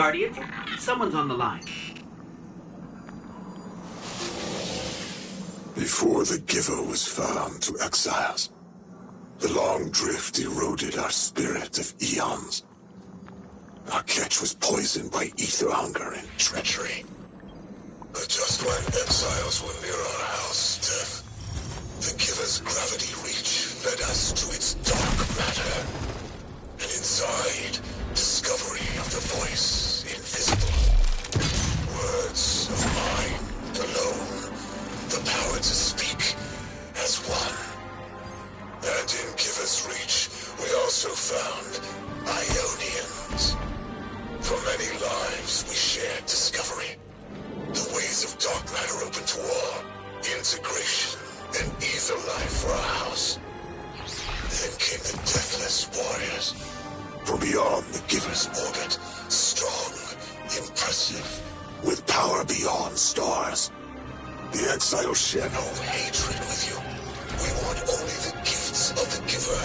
Guardian. Someone's on the line. Before the Giver was found to exiles, the long drift eroded our spirit of eons. Our catch was poisoned by ether hunger and treachery. But just when exiles were near our house, death, the Giver's gravity reach led us to its dark matter. And inside, discovery of the voice invisible. Words of mind alone, the power to speak as one. And in Giver's reach, we also found Ionians. For many lives, we shared discovery. The ways of dark matter open to all. Integration and ether life for our house. Then came the Deathless Warriors. From beyond the Giver's orbit, strong, impressive, with power beyond stars. The exiles share no hatred with you. We want only the gifts of the Giver.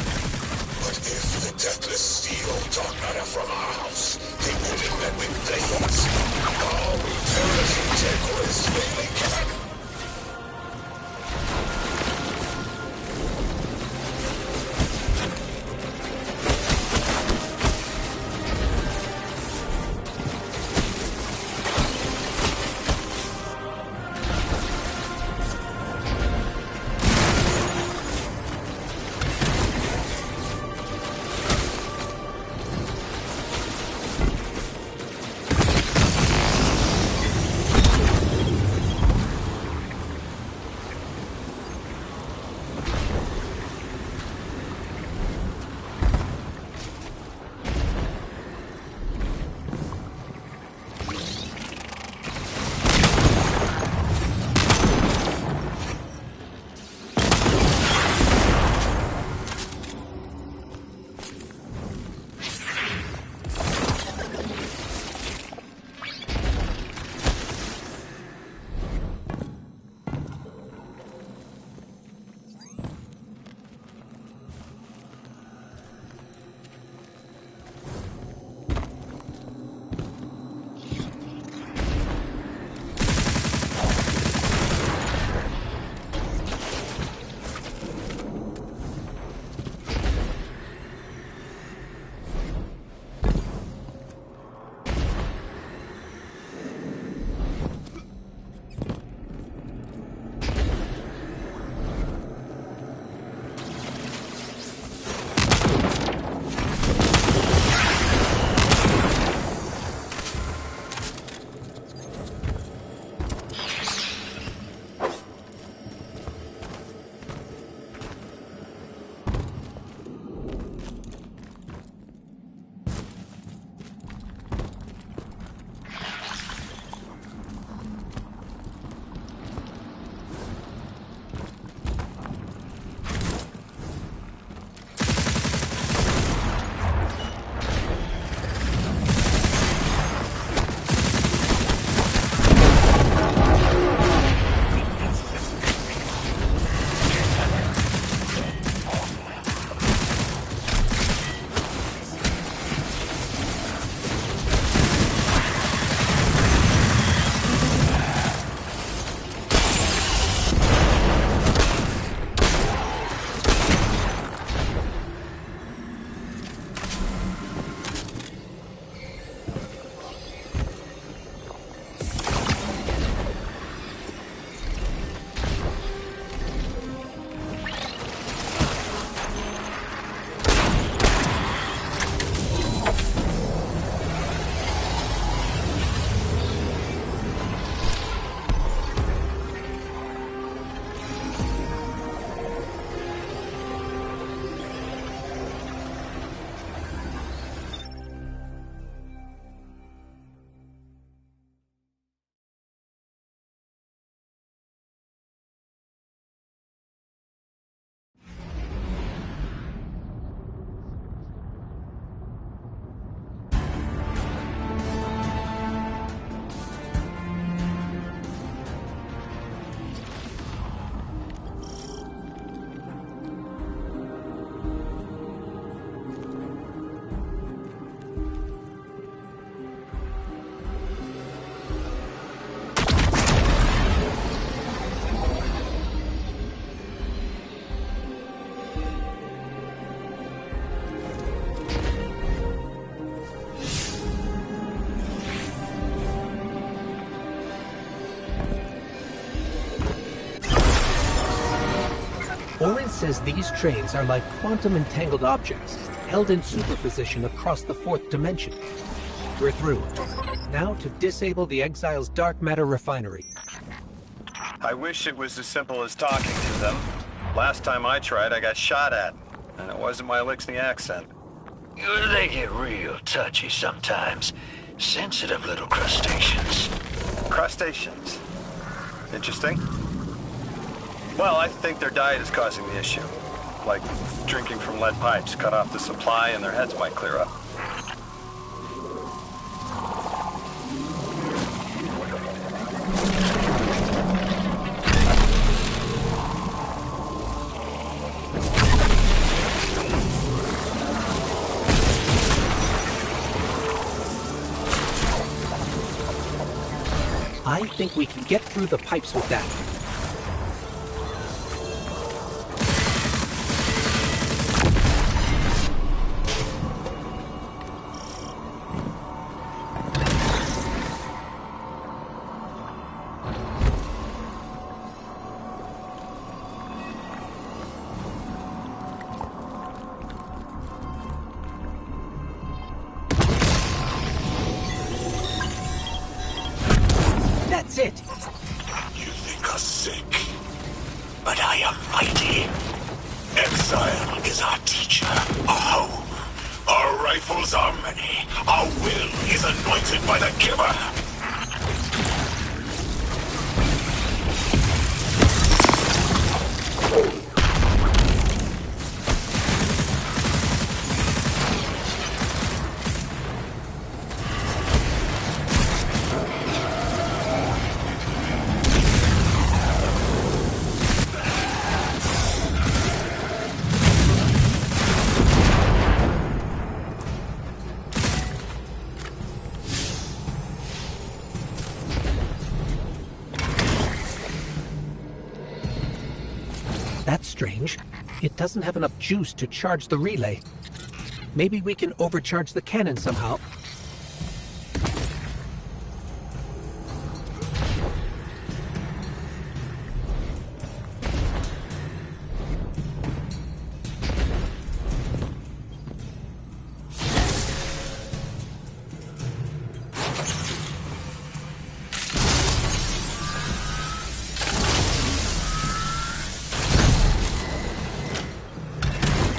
But if the Deathless steal dark matter from our house, they will be met with blades. All we terrorists and take what is really can. says these trains are like quantum-entangled objects, held in superposition across the fourth dimension. We're through. Now to disable the Exile's dark matter refinery. I wish it was as simple as talking to them. Last time I tried, I got shot at. And it wasn't my Lixney accent. They get real touchy sometimes. Sensitive little crustaceans. Crustaceans. Interesting. Well, I think their diet is causing the issue. Like drinking from lead pipes, cut off the supply and their heads might clear up. I think we can get through the pipes with that. That's it! You think us sick, but I am mighty. Exile is our teacher, our home. Our rifles are many. Our will is anointed by the giver. That's strange. It doesn't have enough juice to charge the relay. Maybe we can overcharge the cannon somehow.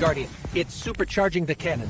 Guardian, it's supercharging the cannon.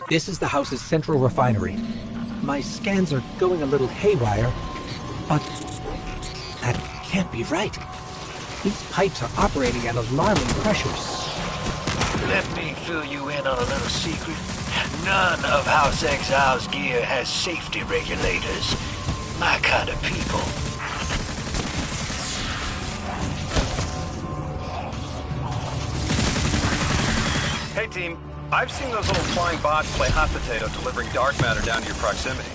This is the house's central refinery. My scans are going a little haywire, but that can't be right. These pipes are operating at alarming pressures. Let me fill you in on a little secret. None of House Exile's gear has safety regulators. My kind of people. Hey team, I've seen those little flying bots play hot potato delivering dark matter down to your proximity.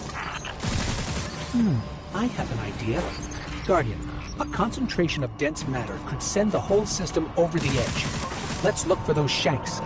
I have an idea. Guardian, a concentration of dense matter could send the whole system over the edge. Let's look for those shanks.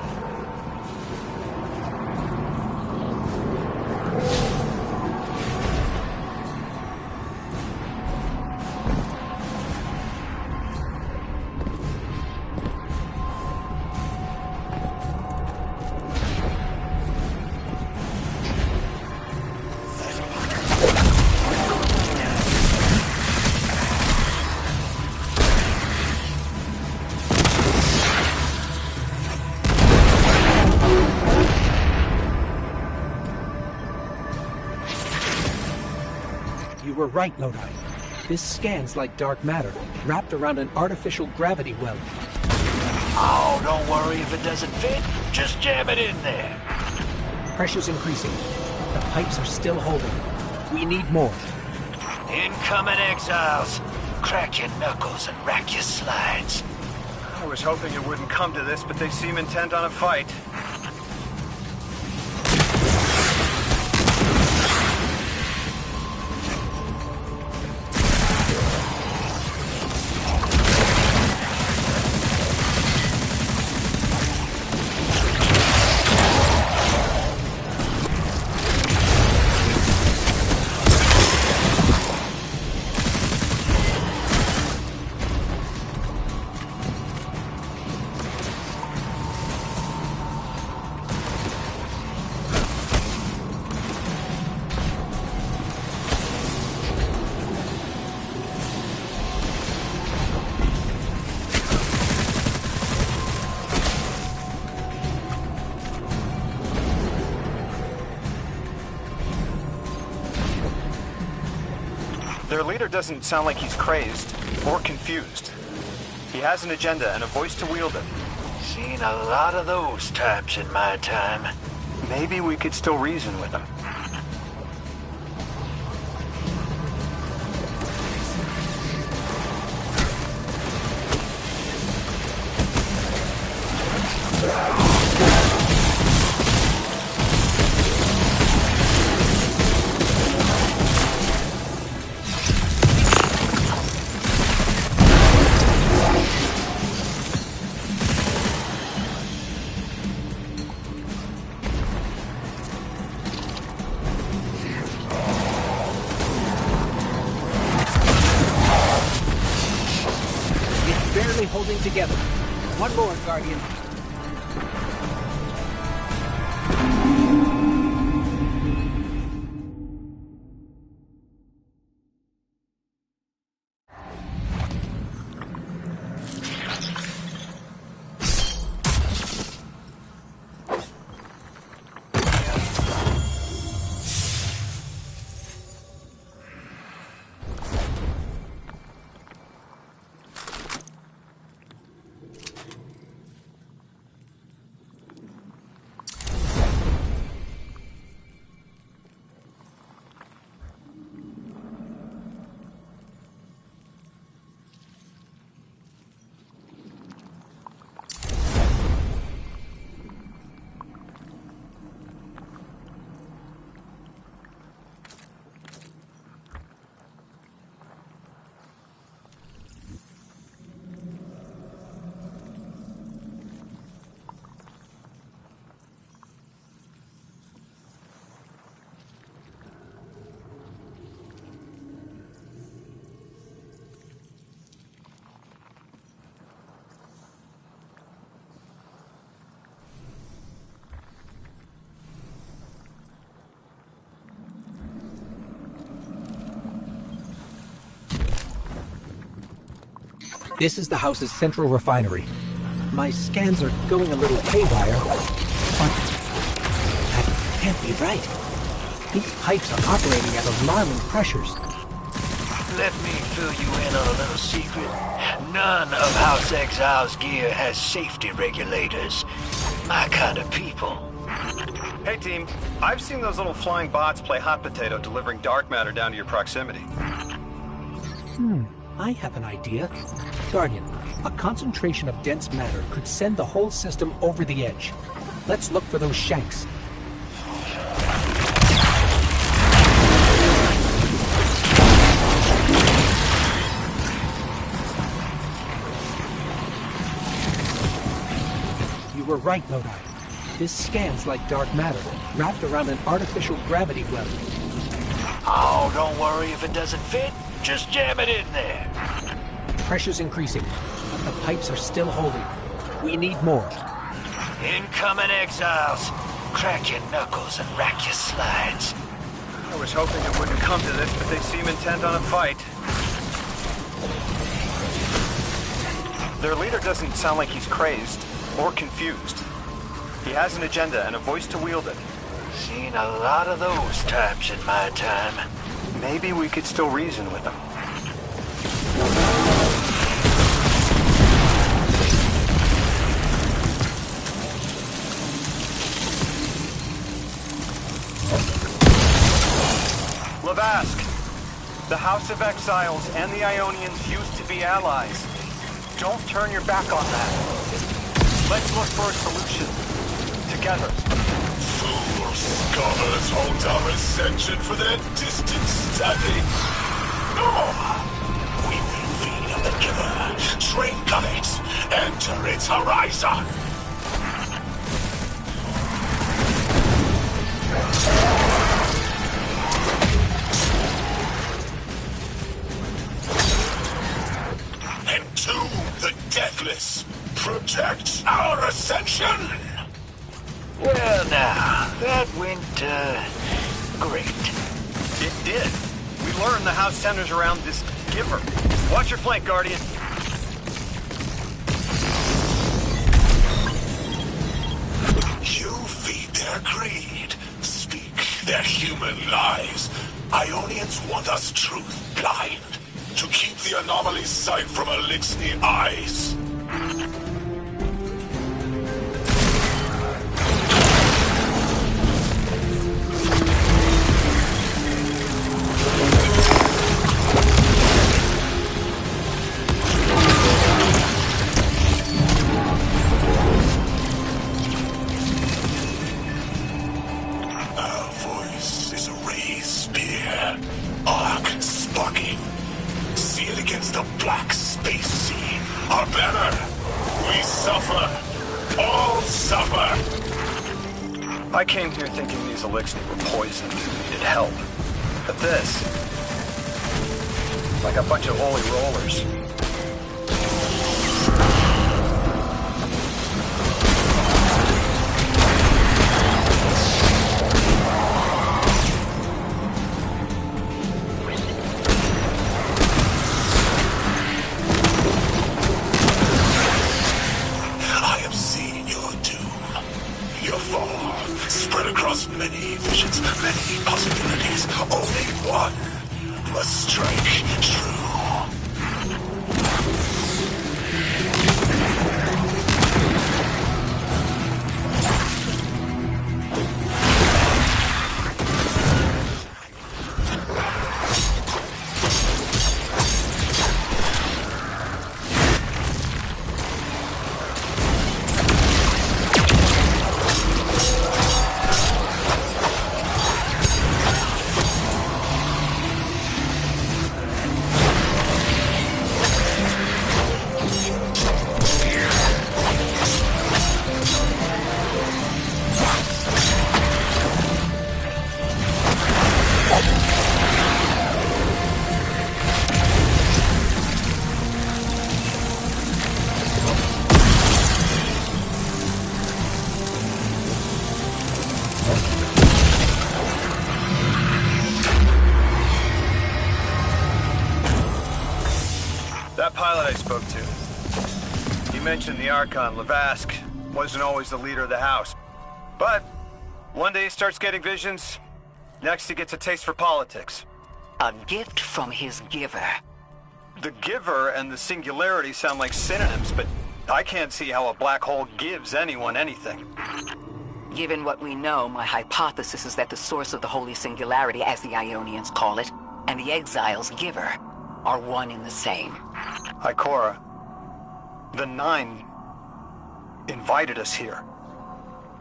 You were right, Lodi. This scans like dark matter, wrapped around an artificial gravity well. Oh, don't worry if it doesn't fit. Just jam it in there. Pressure's increasing. The pipes are still holding. We need more. Incoming exiles. Crack your knuckles and rack your slides. I was hoping it wouldn't come to this, but they seem intent on a fight. Their leader doesn't sound like he's crazed or confused. He has an agenda and a voice to wield it. Seen a lot of those types in my time. Maybe we could still reason with him. Barely holding together. One more, Guardian. This is the house's central refinery. My scans are going a little haywire, but that can't be right. These pipes are operating at alarming pressures. Let me fill you in on a little secret. None of House Exile's gear has safety regulators. My kind of people. Hey team, I've seen those little flying bots play hot potato delivering dark matter down to your proximity. I have an idea. Guardian, a concentration of dense matter could send the whole system over the edge. Let's look for those shanks. You were right, Lodi. This scans like dark matter, wrapped around an artificial gravity well. Oh, don't worry if it doesn't fit. Just jam it in there. Pressure's increasing, but the pipes are still holding. We need more. Incoming exiles. Crack your knuckles and rack your slides. I was hoping it wouldn't come to this, but they seem intent on a fight. Their leader doesn't sound like he's crazed or confused. He has an agenda and a voice to wield it. Seen a lot of those types in my time. Maybe we could still reason with him. Lavask, the House of Exiles and the Ionians used to be allies. Don't turn your back on that. Let's look for a solution. Together. Fool scholars hold our ascension for their distant study. No! We will feed on the giver, drink of it, enter its horizon. Entomb the deathless. Protect our ascension. Well now, that went, great. It did. We learned the house centers around this giver. Watch your flank, Guardian. You feed their greed, speak their human lies. Ionians want us truth blind, to keep the anomaly's sight from Elixni eyes. I came here thinking these Elixni were poisoned and needed help. But this... like a bunch of holy rollers. I am seeing your doom. Your fall. Spread across many visions, many possibilities. Only one must strike true. That pilot I spoke to, he mentioned the Archon, Lavask, wasn't always the leader of the house. But one day he starts getting visions, next he gets a taste for politics. A gift from his giver. The giver and the singularity sound like synonyms, but I can't see how a black hole gives anyone anything. Given what we know, my hypothesis is that the source of the Holy Singularity, as the Ionians call it, and the Exile's giver are one and the same. Ikora, the Nine invited us here.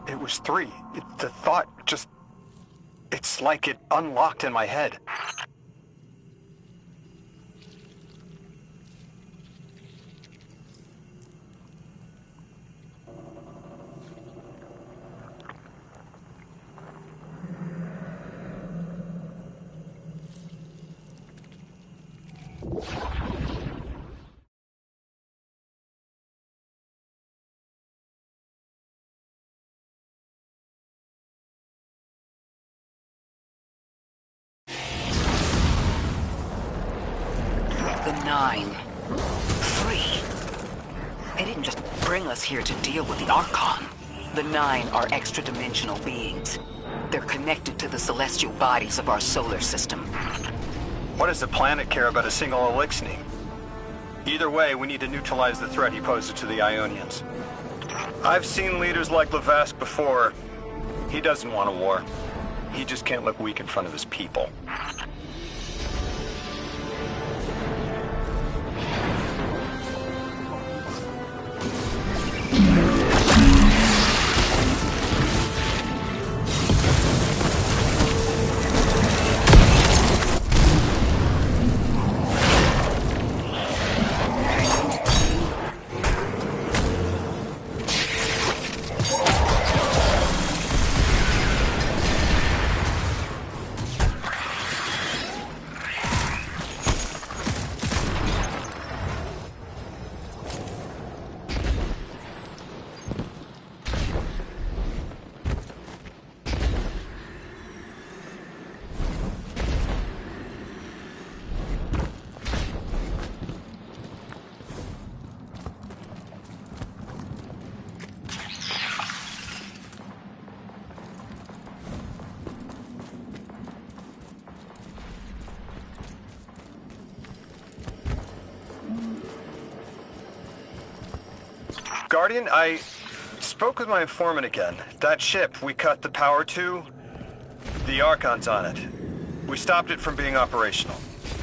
It was 3. The thought just... It's like it unlocked in my head. The 9. 3. They didn't just bring us here to deal with the Archon. The 9 are extra-dimensional beings. They're connected to the celestial bodies of our solar system. What does the planet care about a single Eliksni? Either way, we need to neutralize the threat he poses to the Ionians. I've seen leaders like Lavask before. He doesn't want a war. He just can't look weak in front of his people. Guardian, I spoke with my informant again. That ship we cut the power to, the Archon's on it. We stopped it from being operational,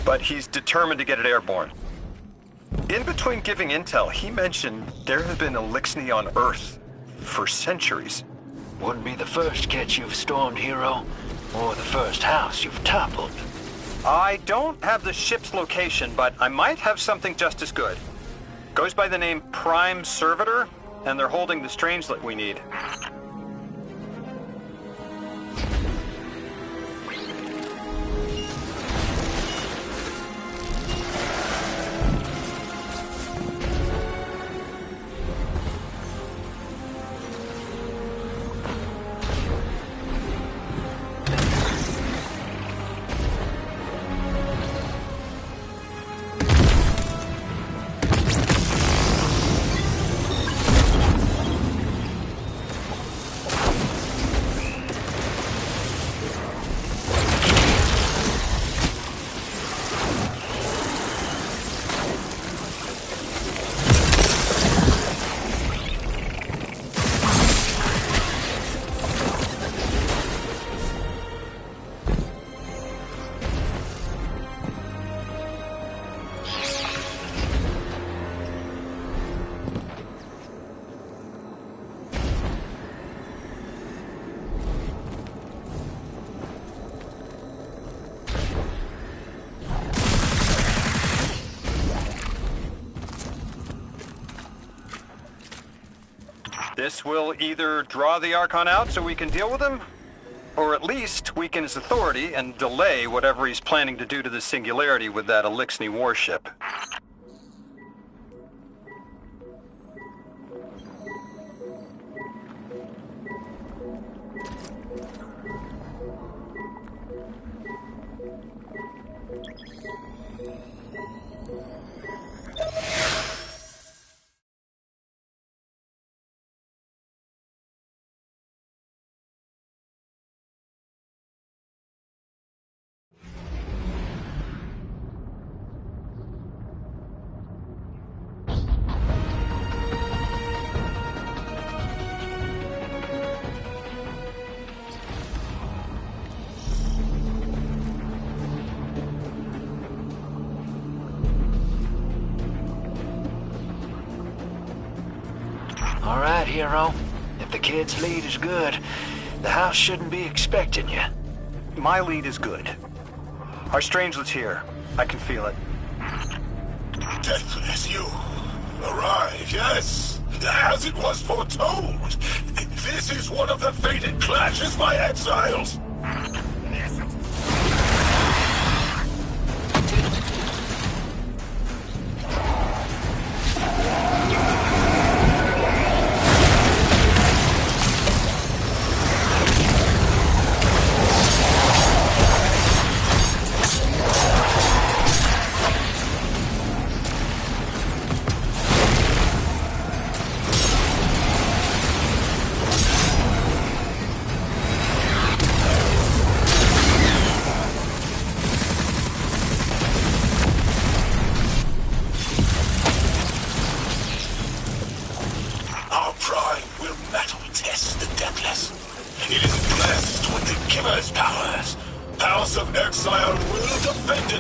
but he's determined to get it airborne. In between giving intel, he mentioned there have been Eliksni on Earth for centuries. Wouldn't be the first catch you've stormed, hero, or the first house you've toppled. I don't have the ship's location, but I might have something just as good. Goes by the name Prime Servitor, and they're holding the Strangelet we need. This will either draw the Archon out so we can deal with him, or at least weaken his authority and delay whatever he's planning to do to the Singularity with that Eliksni warship. All right, hero. If the kid's lead is good, the house shouldn't be expecting you. My lead is good. Our strangelet's here. I can feel it. Deathless, you arrive, yes, as it was foretold. This is one of the fated clashes by exiles.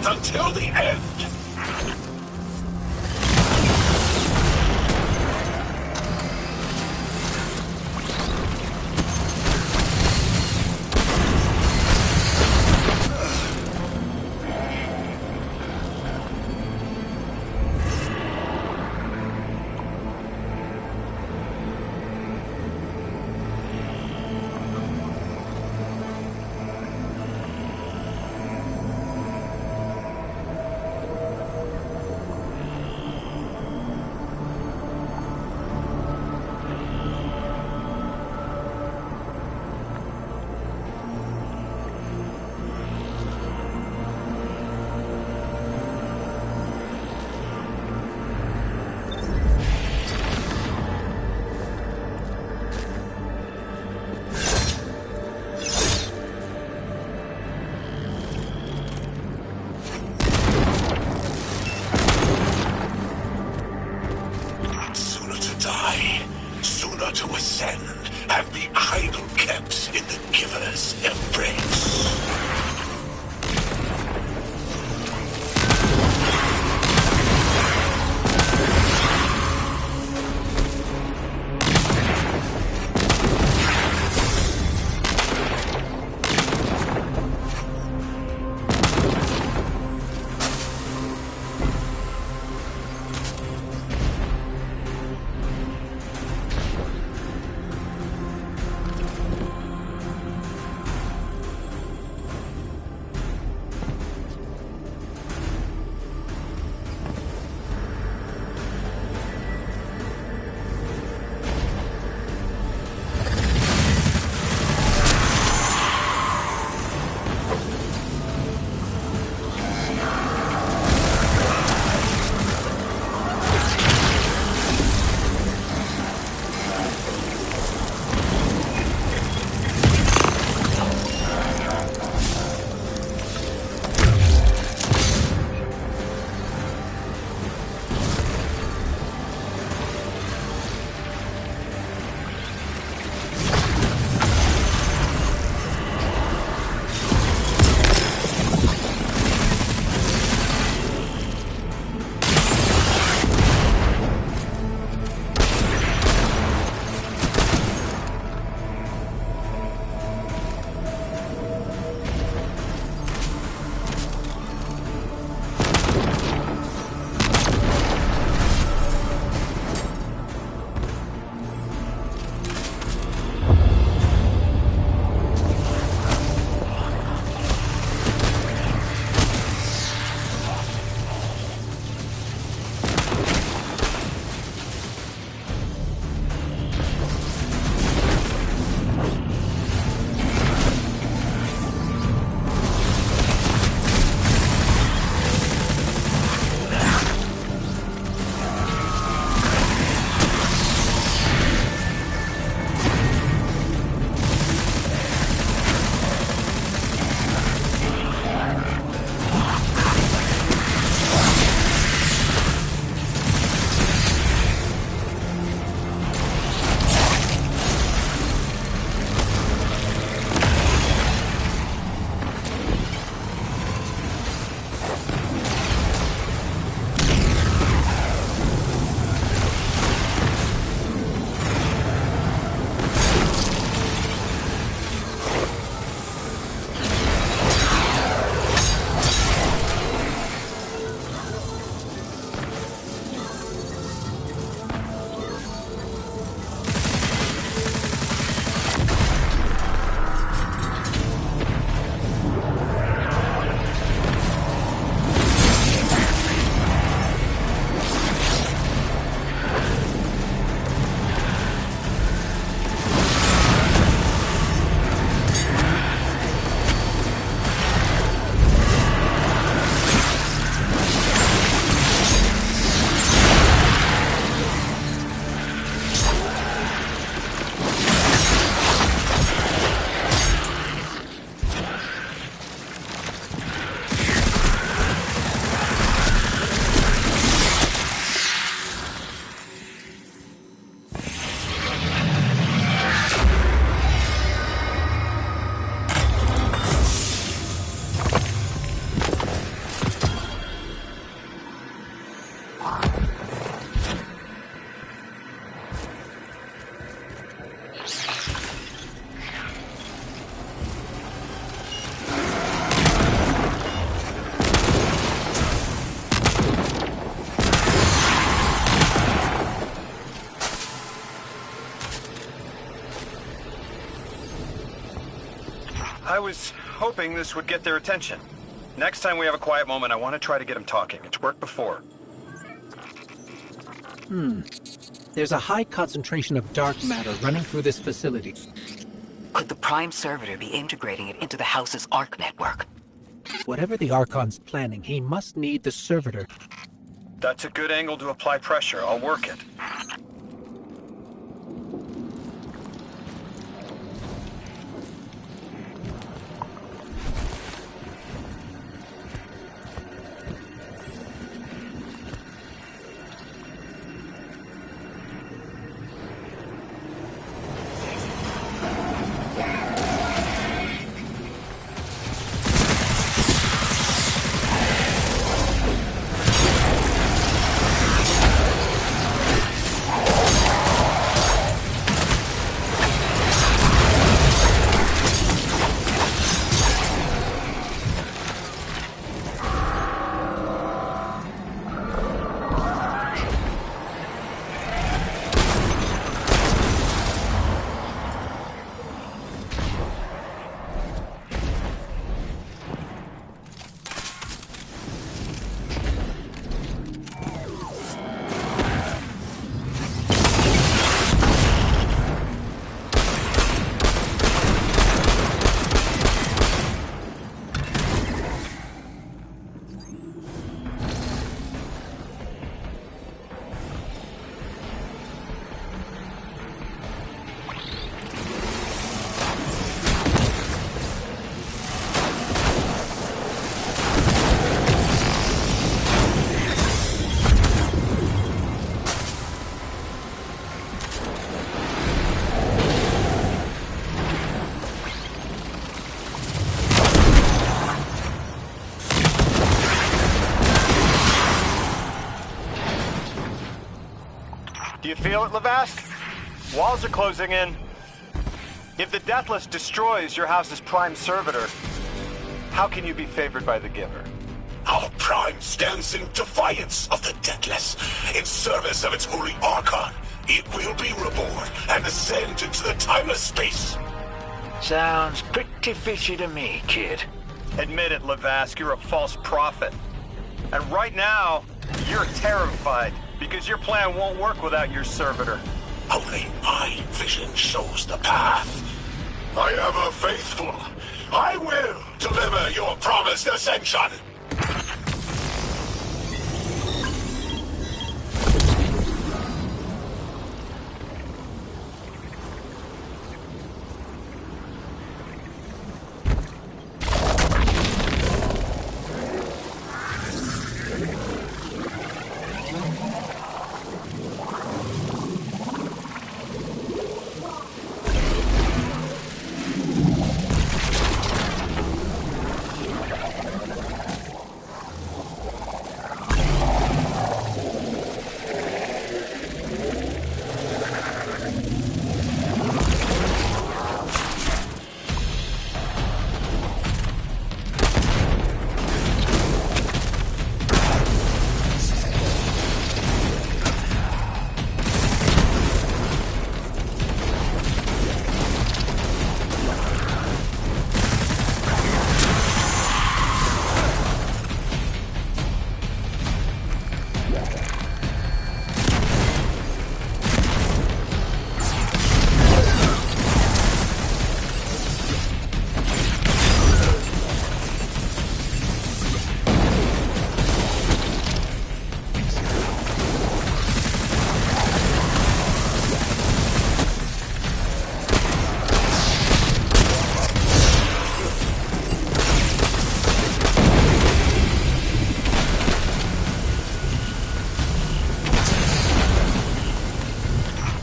Until the end. To ascend and be cradle kept in the Giver's embrace. I was hoping this would get their attention. Next time we have a quiet moment, I want to try to get them talking. It's worked before. There's a high concentration of dark matter running through this facility. Could the Prime Servitor be integrating it into the house's Arc network? Whatever the Archon's planning, he must need the Servitor. That's a good angle to apply pressure. I'll work it. Do you feel it, Lavask? Walls are closing in. If the Deathless destroys your house's Prime Servitor, how can you be favored by the Giver? Our Prime stands in defiance of the Deathless. In service of its holy Archon, it will be reborn and ascend into the timeless space. Sounds pretty fishy to me, kid. Admit it, Lavask, you're a false prophet. And right now, you're terrified because your plan won't work without your servitor. Only my vision shows the path. I am a faithful. I will deliver your promised ascension.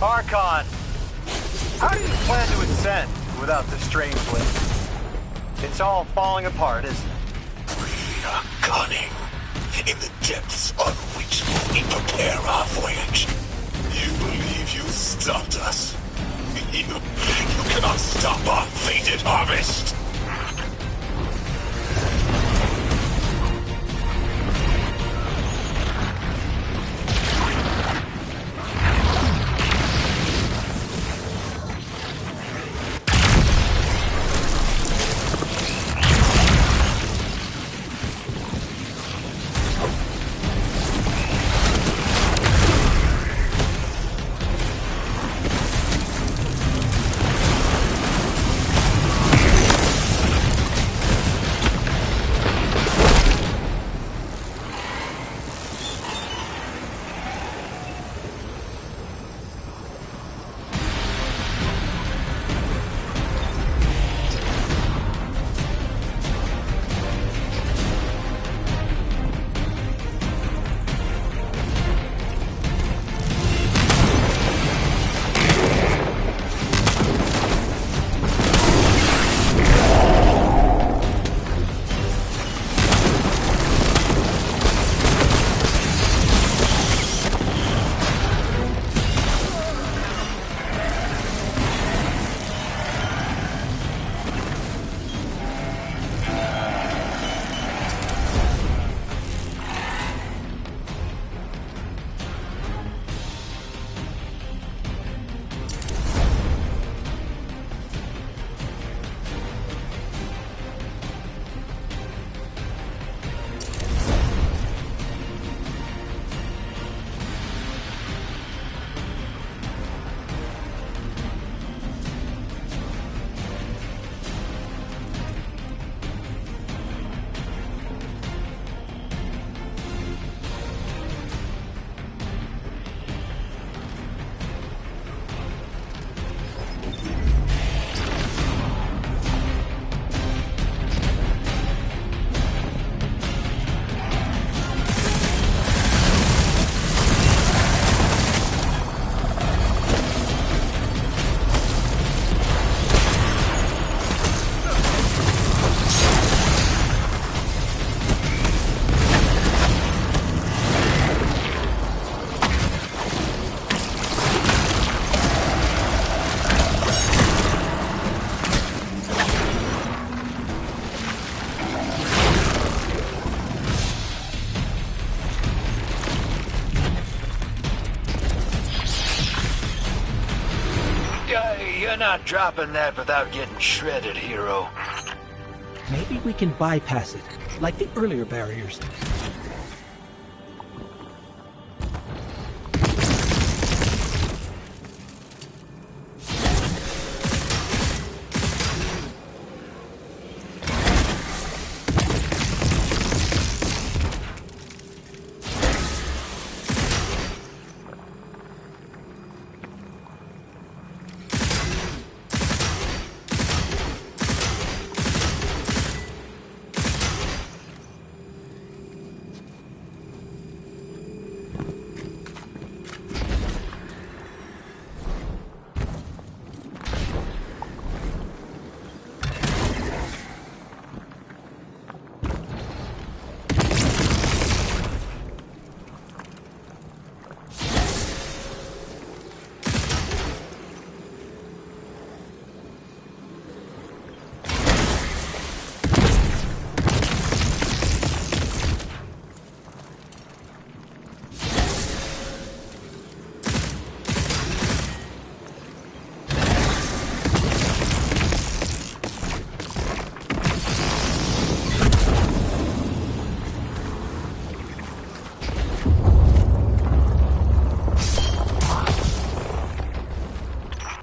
Archon, how do you plan to ascend without the strange link? It's all falling apart, isn't it? We are cunning. In the depths on which we prepare our voyage. You believe you stopped us? You cannot stop our fated harvest. You're not dropping that without getting shredded, hero. Maybe we can bypass it, like the earlier barriers.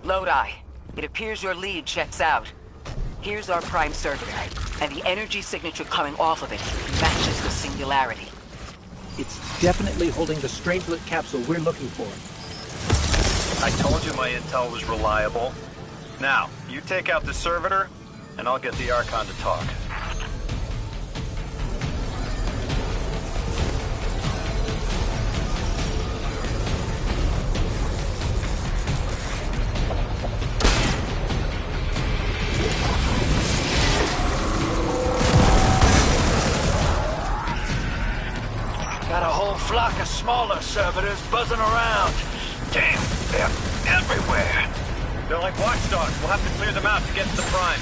Lodi, it appears your lead checks out. Here's our prime servitor, and the energy signature coming off of it matches the singularity. It's definitely holding the Strangelet capsule we're looking for. I told you my intel was reliable. Now, you take out the servitor, and I'll get the Archon to talk. Got a whole flock of smaller servitors buzzing around. Damn, they're everywhere. They're like watchdogs. We'll have to clear them out to get to the Prime.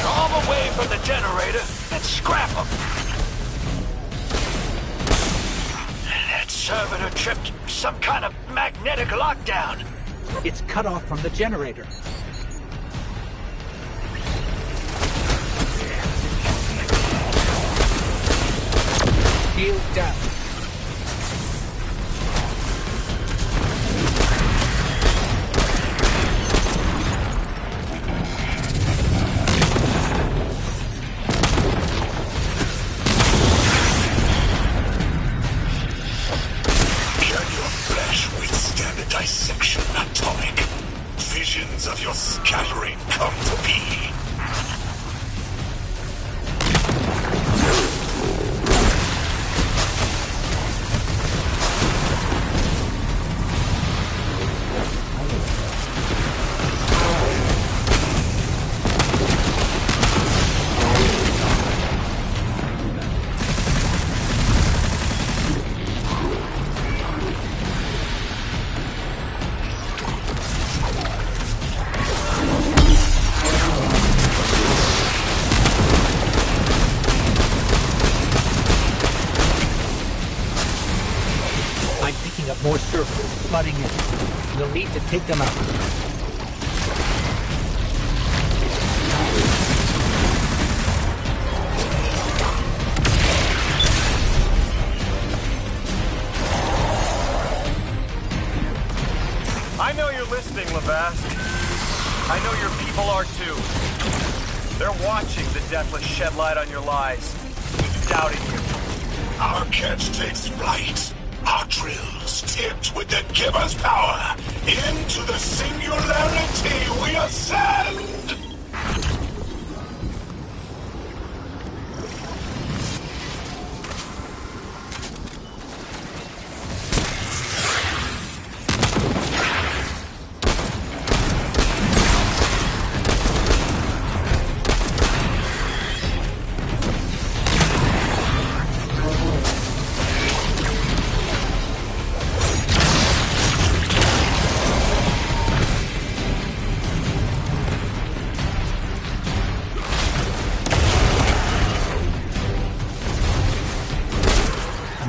Draw them away from the generator and scrap them. That servitor tripped some kind of magnetic lockdown. It's cut off from the generator. Shield down. Dissection atomic. Visions of your scattering come to be. More servitors flooding in. We'll need to take them out. I know you're listening, Lavask. I know your people are too. They're watching the Deathless shed light on your lies, doubting you. Our catch takes flight. Our drills tipped with the Giver's power into the singularity we ascend!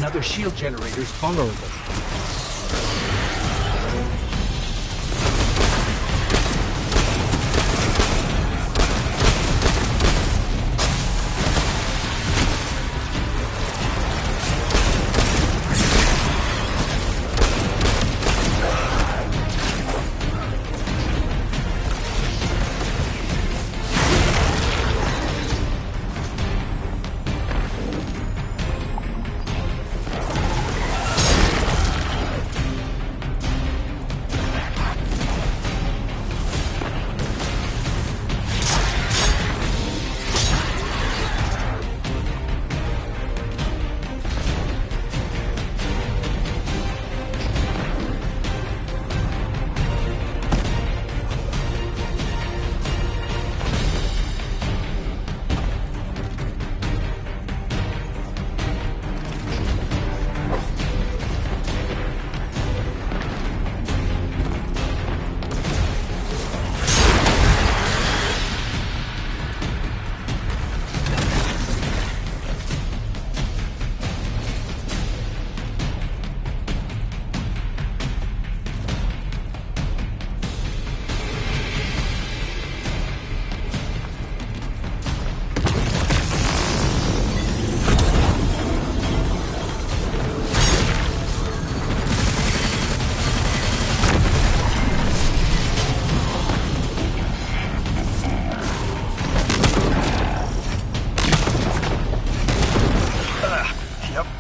Another shield generator's vulnerable.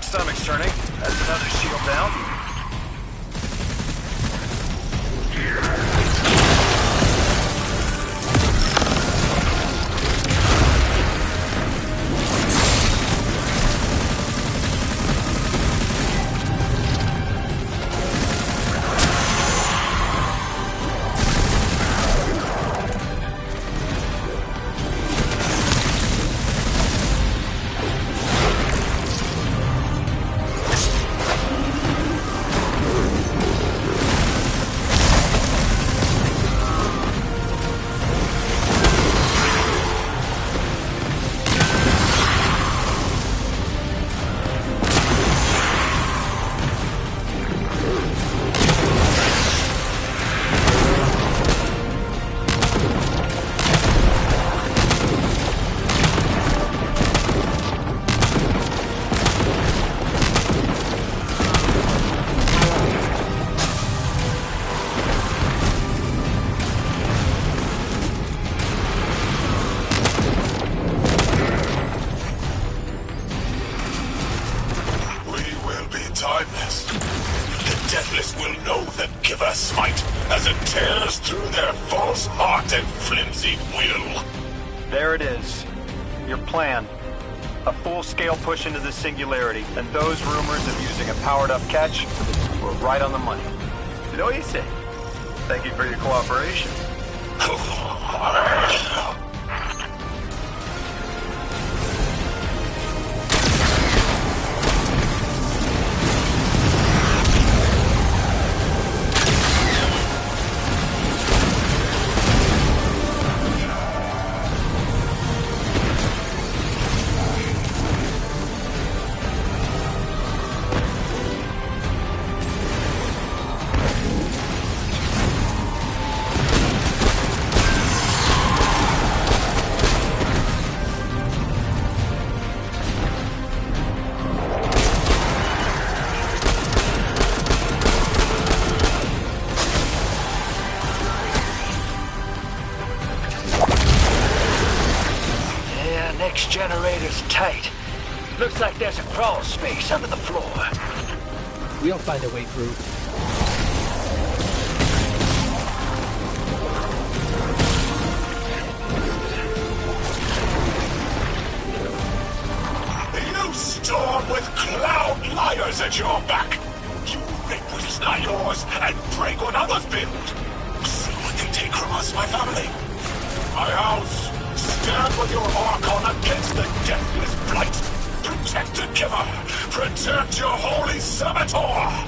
Stomach's turning. That's another shield down. Deathless will know the Giver smite as it tears through their false heart and flimsy will. There it is. Your plan. A full-scale push into the Singularity, and those rumors of using a powered-up catch were right on the money. You know what you say? Thank you for your cooperation. Next generator's tight. Looks like there's a crawl space under the floor. We'll find a way through. You storm with cloud liars at your back. You rip what is not yours and break what others build. See what they take from us, my family. My house. Stand with your Archon against the deathless blight. Protect the Giver. Protect your holy Saboteur.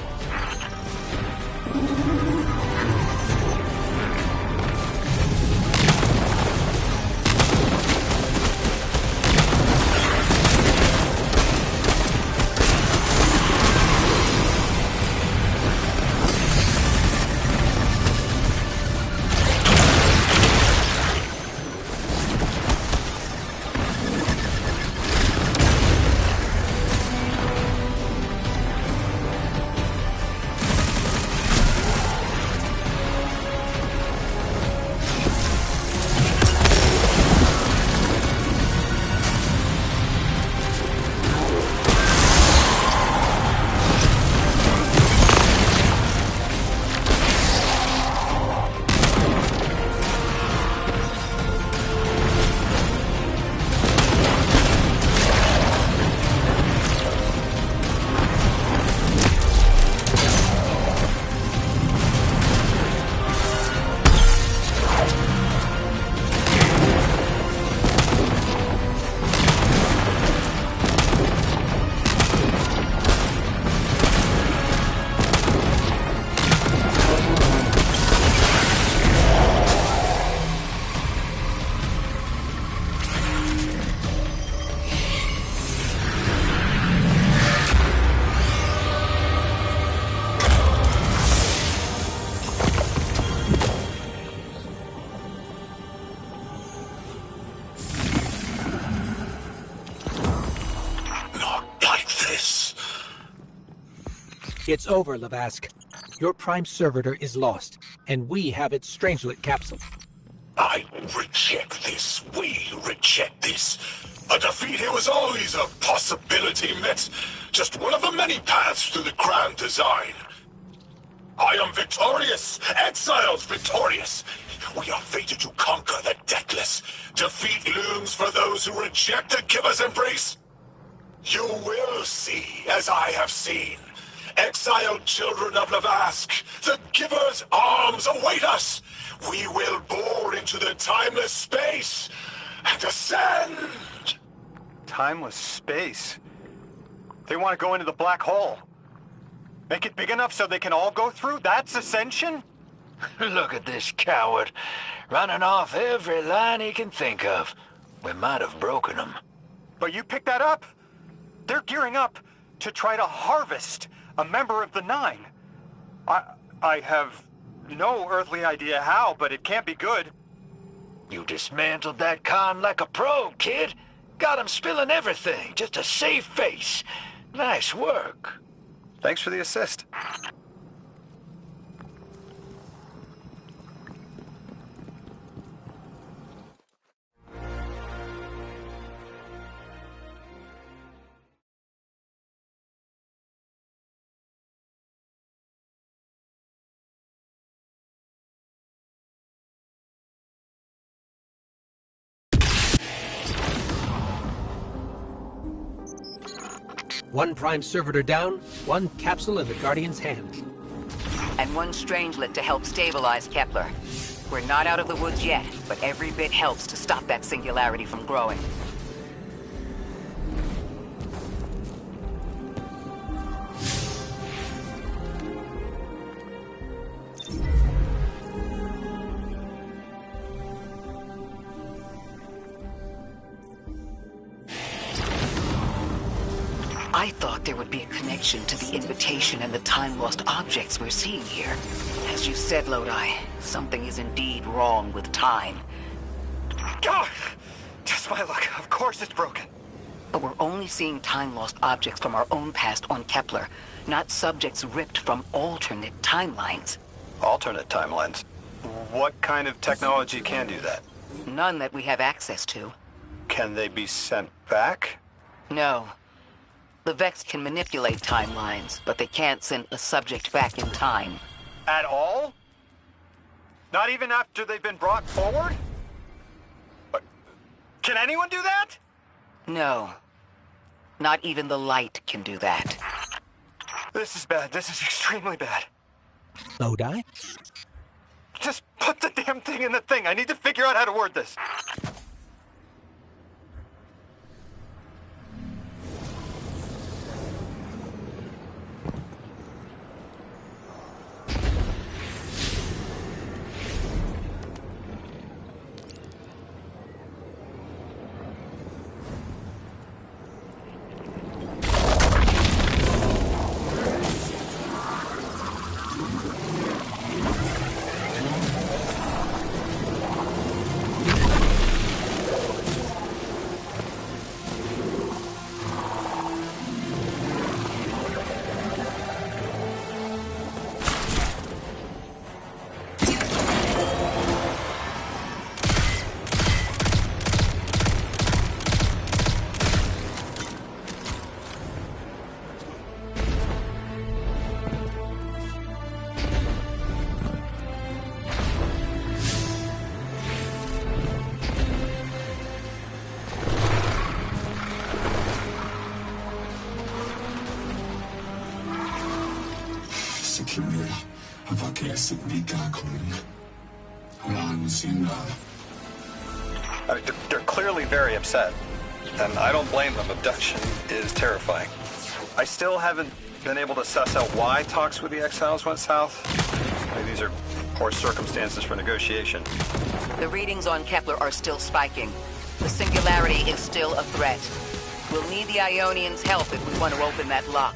It's over, Lavask. Your Prime Servitor is lost, and we have its Strangelet capsule. I reject this. We reject this. A defeat here was always a possibility, Met. Just one of the many paths to the grand design. I am victorious. Exiles victorious. We are fated to conquer the deathless. Defeat looms for those who reject the Giver's embrace. You will see, as I have seen. Exiled children of Lavask, the Giver's arms await us. We will bore into the timeless space and ascend. Timeless space? They want to go into the black hole. Make it big enough so they can all go through? That's ascension? Look at this coward, running off every line he can think of. We might have broken him. But you picked that up. They're gearing up to try to harvest a member of the Nine. I have no earthly idea how, but it can't be good. You dismantled that con like a pro, kid. Got him spilling everything, just to save face. Nice work. Thanks for the assist. One Prime Servitor down, one capsule in the Guardian's hand. And one Strangelet to help stabilize Kepler. We're not out of the woods yet, but every bit helps to stop that singularity from growing. I thought there would be a connection to the invitation and the time-lost objects we're seeing here. As you said, Lodi, something is indeed wrong with time. God! Just my luck. Of course it's broken. But we're only seeing time-lost objects from our own past on Kepler, not subjects ripped from alternate timelines. Alternate timelines? What kind of technology can do that? None that we have access to. Can they be sent back? No. The Vex can manipulate timelines, but they can't send a subject back in time. At all? Not even after they've been brought forward? Can anyone do that? No. Not even the light can do that. This is bad. This is extremely bad. Lodi? Just put the damn thing in the thing. I need to figure out how to word this. They're clearly very upset, and I don't blame them. Abduction is terrifying. I still haven't been able to suss out why talks with the Exiles went south. Maybe these are poor circumstances for negotiation. The readings on Kepler are still spiking. The singularity is still a threat. We'll need the Ionians' help if we want to open that lock.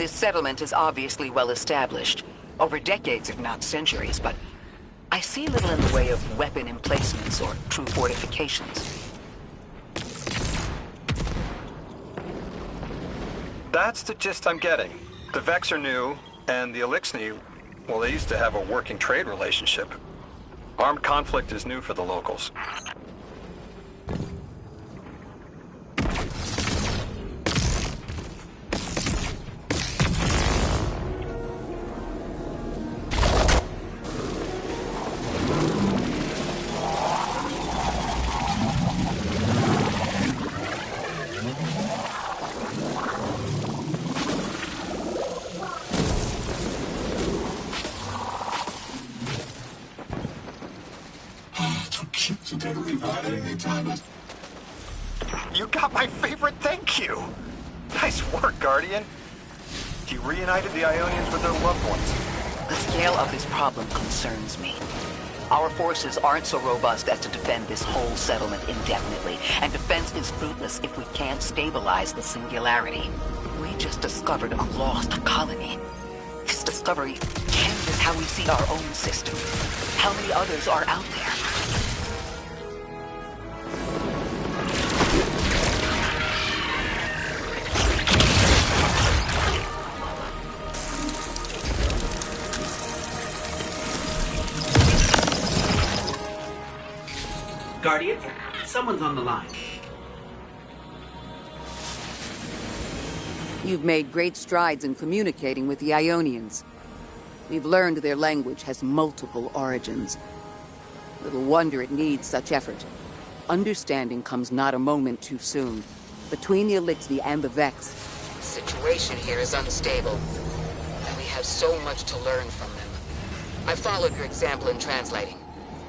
This settlement is obviously well established, over decades if not centuries, but I see little in the way of weapon emplacements or true fortifications. That's the gist I'm getting. The Vex are new, and the Eliksni, well, they used to have a working trade relationship. Armed conflict is new for the locals. You got my favorite thank you! Nice work, Guardian. You reunited the Ionians with their loved ones. The scale of this problem concerns me. Our forces aren't so robust as to defend this whole settlement indefinitely, and defense is fruitless if we can't stabilize the Singularity. We just discovered a lost colony. This discovery changes how we see our own system. How many others are out there? Guardian, someone's on the line. You've made great strides in communicating with the Ionians. We've learned their language has multiple origins. Little wonder it needs such effort. Understanding comes not a moment too soon. Between the Eliksni and the Vex, the situation here is unstable, and we have so much to learn from them. I followed your example in translating.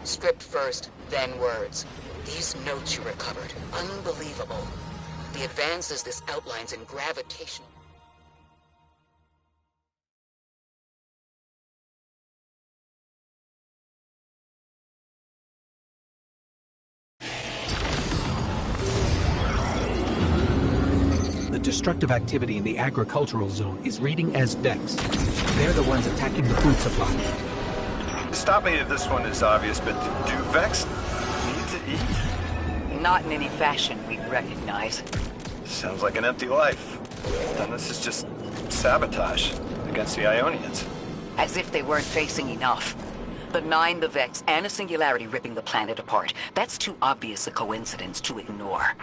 Script first, then words. These notes you recovered, unbelievable. The advances this outlines in gravitational... The destructive activity in the agricultural zone is reading as Vex. They're the ones attacking the food supply. Stop me if this one is obvious, but do Vex need to eat? Not in any fashion we'd recognize. Sounds like an empty life. Then this is just sabotage against the Ionians. As if they weren't facing enough. The Nine, the Vex, and a Singularity ripping the planet apart. That's too obvious a coincidence to ignore.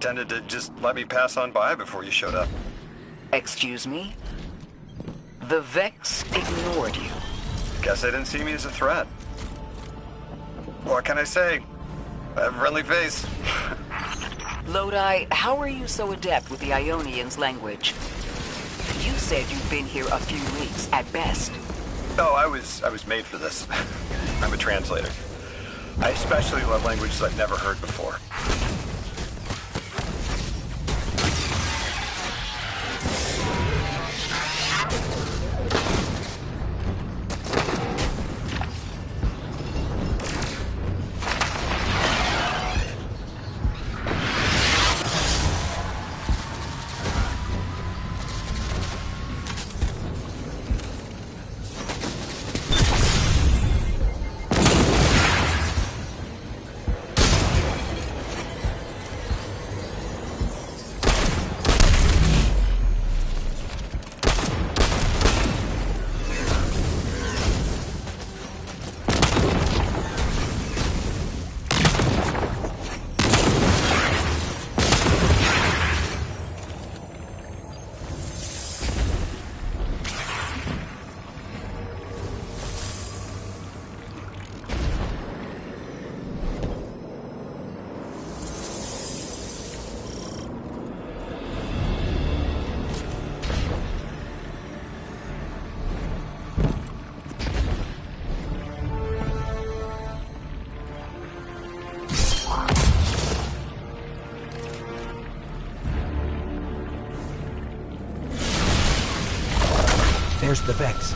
pretended to just let me pass on by before you showed up. Excuse me? The Vex ignored you. Guess they didn't see me as a threat. What can I say? I have a friendly face. Lodi, how are you so adept with the Ionians' language? You said you've been here a few weeks, at best. Oh, I was made for this. I'm a translator. I especially love languages I've never heard before. There's the Vex.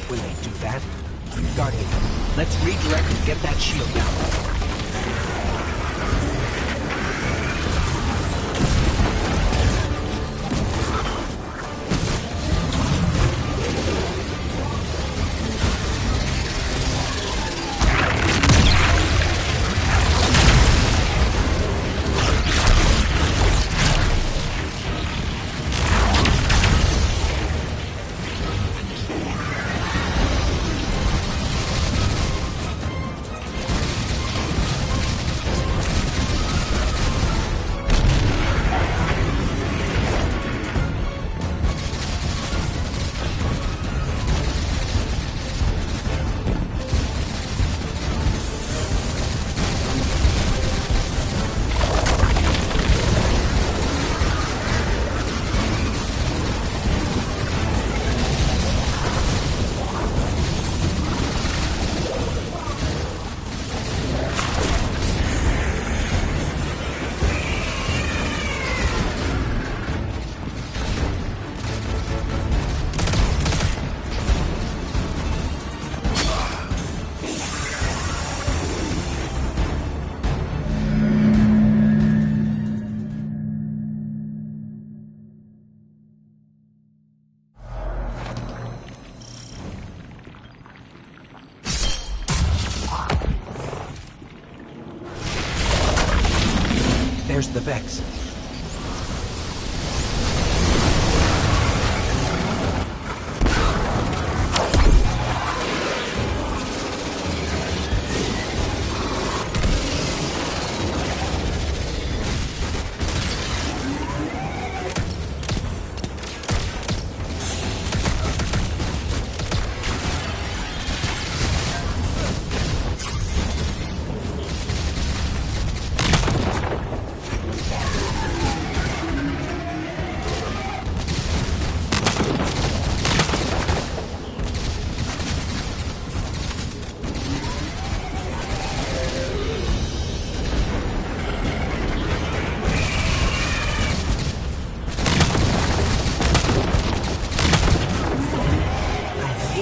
When they do that. Guardian, let's redirect and get that shield down. There's the Vex.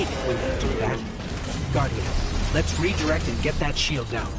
think we can do that. Guardian, let's redirect and get that shield down.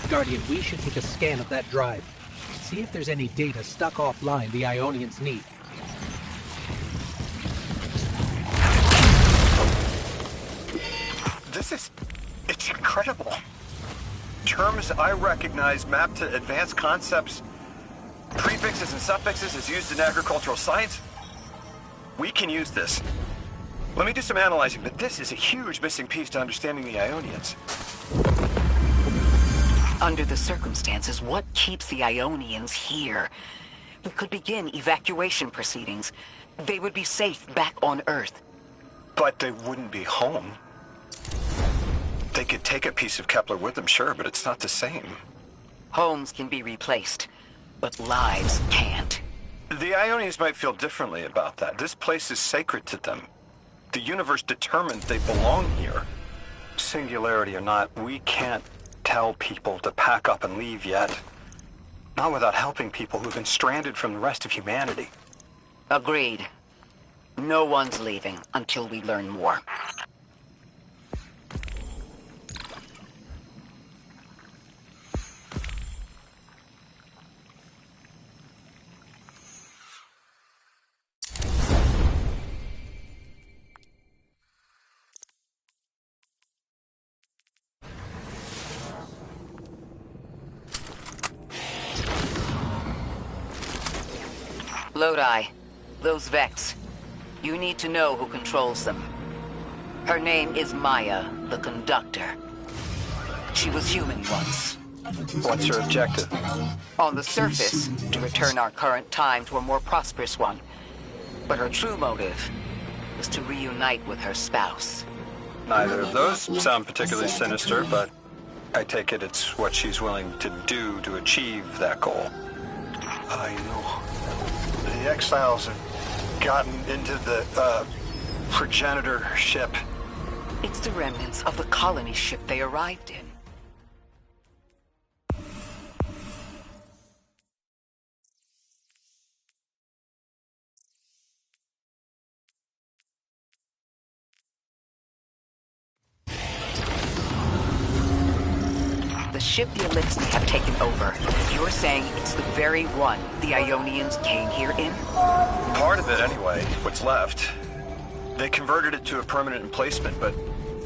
Guardian, we should take a scan of that drive. See if there's any data stuck offline the Ionians need. It's incredible. Terms I recognize mapped to advanced concepts, prefixes and suffixes as used in agricultural science. We can use this. Let me do some analyzing, but this is a huge missing piece to understanding the Ionians. Under the circumstances, what keeps the Ionians here? We could begin evacuation proceedings. They would be safe back on Earth. But they wouldn't be home. They could take a piece of Kepler with them, sure, but it's not the same. Homes can be replaced, but lives can't. The Ionians might feel differently about that. This place is sacred to them. The universe determined they belong here. Singularity or not, we can't tell people to pack up and leave yet. Not without helping people who've been stranded from the rest of humanity. Agreed. No one's leaving until we learn more. Lodi, those Vex. You need to know who controls them. Her name is Maya, the Conductor. She was human once. What's her objective? On the surface, to return our current time to a more prosperous one. But her true motive is to reunite with her spouse. Neither of those sound particularly sinister, but I take it it's what she's willing to do to achieve that goal. I know. The Exiles have gotten into the, progenitor ship. It's the remnants of the colony ship they arrived in. The ship the Elixni have taken over. You're saying it's the very one the Ionians came here in? Part of it, anyway. What's left. They converted it to a permanent emplacement, but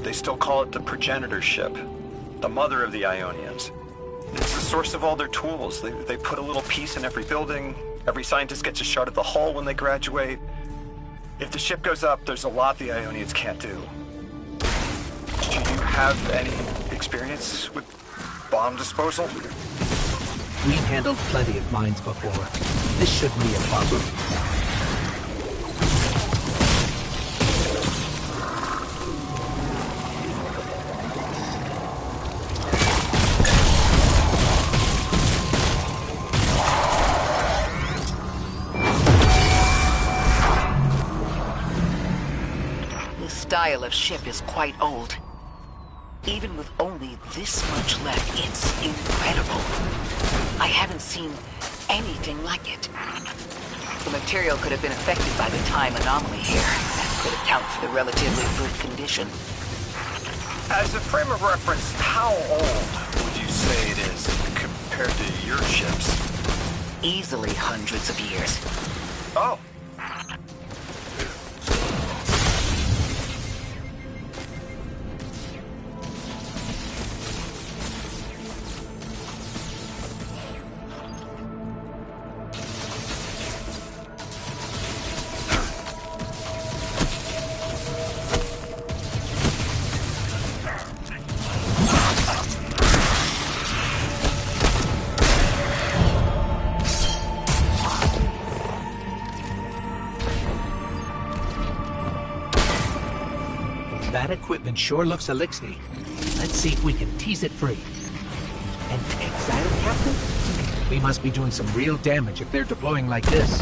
they still call it the progenitor ship. The mother of the Ionians. It's the source of all their tools. They put a little piece in every building. Every scientist gets a shot at the hull when they graduate. If the ship goes up, there's a lot the Ionians can't do. Do you have any experience with bomb disposal? We've handled plenty of mines before. This shouldn't be a problem. This style of ship is quite old. Even with only this much left, it's incredible. I haven't seen anything like it. The material could have been affected by the time anomaly here. That could account for the relatively good condition. As a frame of reference, how old would you say it is compared to your ships? Easily hundreds of years. Oh. That equipment sure looks Elixni. Let's see if we can tease it free. An exile captain? We must be doing some real damage if they're deploying like this.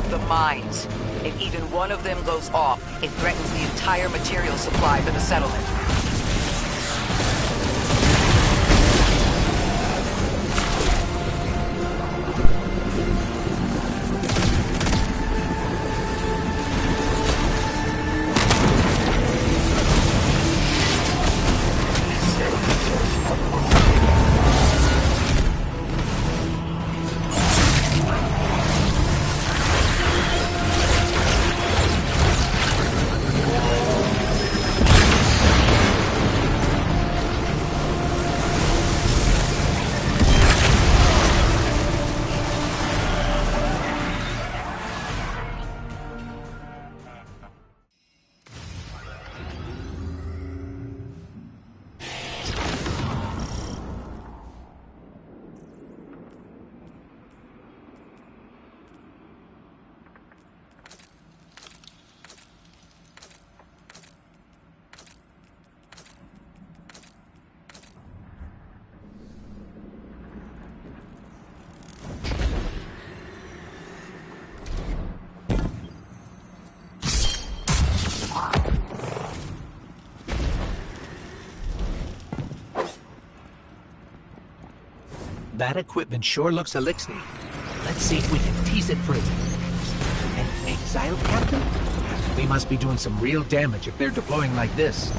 The mines. If even one of them goes off, it threatens the entire material supply for the settlement. That equipment sure looks elixir. Let's see if we can tease it free. An exile captain? We must be doing some real damage if they're deploying like this.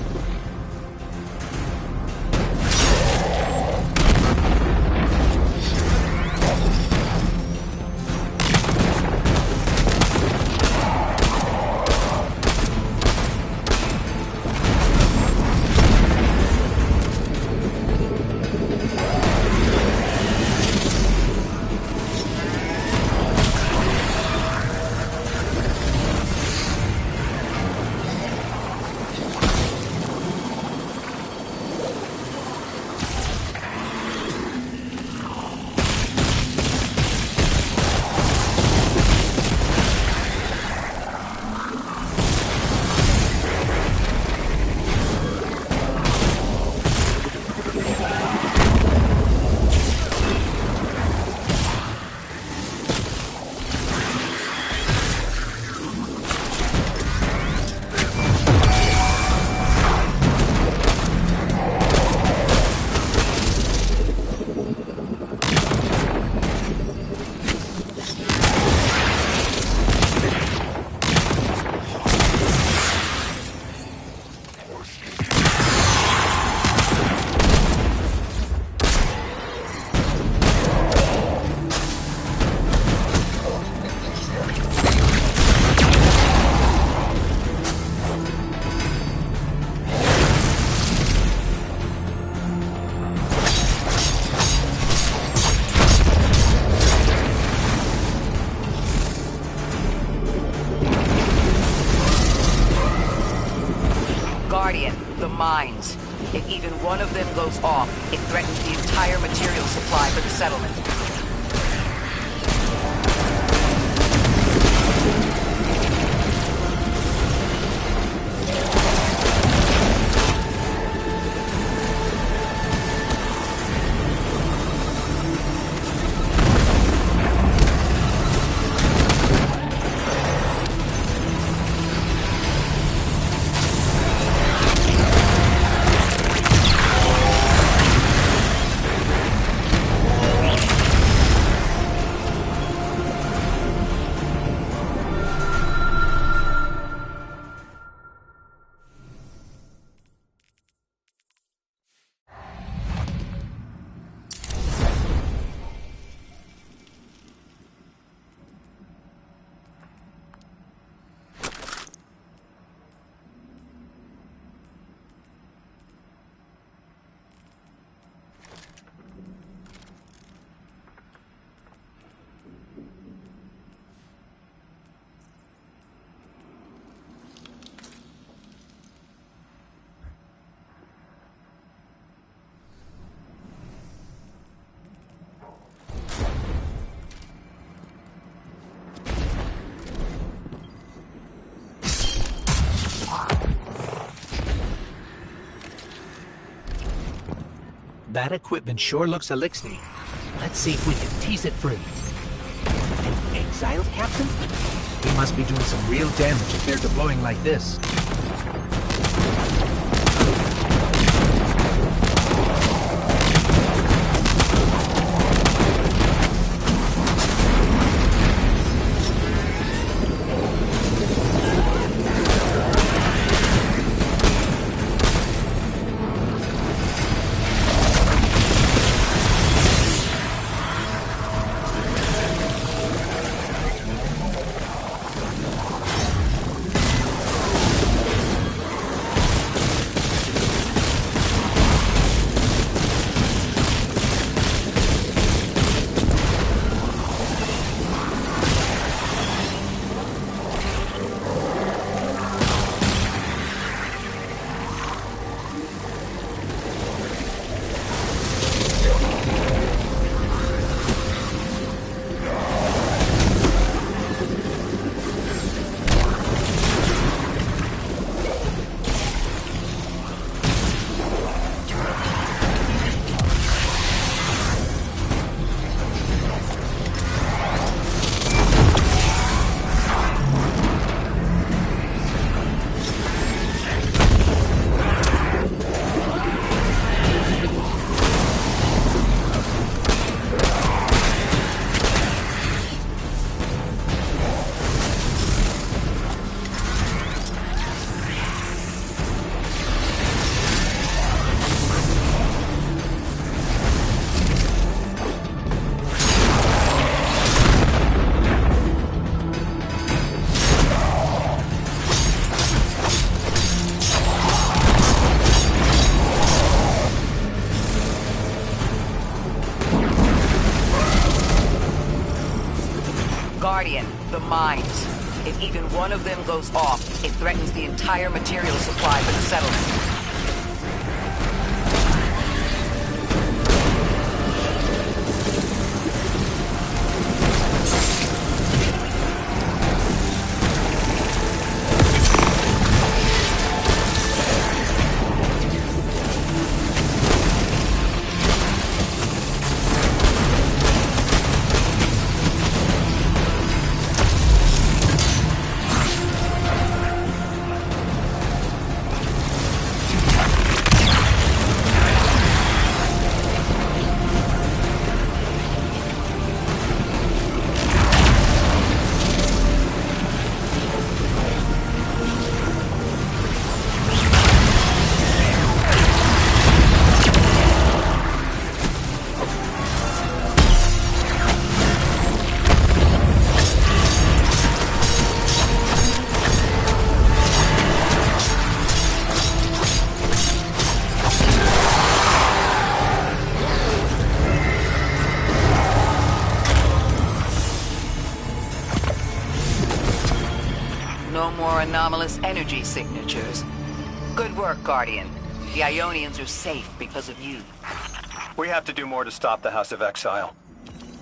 Mines. If even one of them goes off, it threatens the entire material supply for the settlement. That equipment sure looks elixir. Let's see if we can tease it free. An exiled captain? We must be doing some real damage if they're deploying like this. Guardian, the mines. If even one of them goes off, it threatens the entire material supply for the settlement. No more anomalous energy signatures. Good work, Guardian. The Ionians are safe because of you. We have to do more to stop the House of Exile.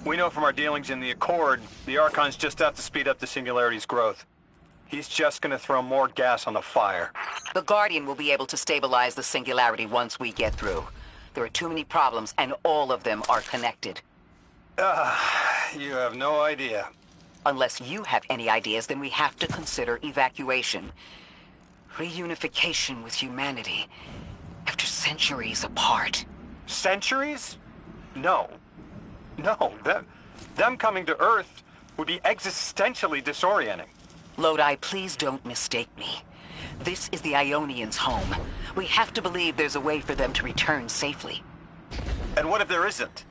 We know from our dealings in the Accord, the Archon's just out to speed up the Singularity's growth. He's just gonna throw more gas on the fire. The Guardian will be able to stabilize the Singularity once we get through. There are too many problems, and all of them are connected. You have no idea. Unless you have any ideas, then we have to consider evacuation. Reunification with humanity. After centuries apart. Centuries? No. No, them coming to Earth would be existentially disorienting. Lodi, please don't mistake me. This is the Ionians' home. We have to believe there's a way for them to return safely. And what if there isn't?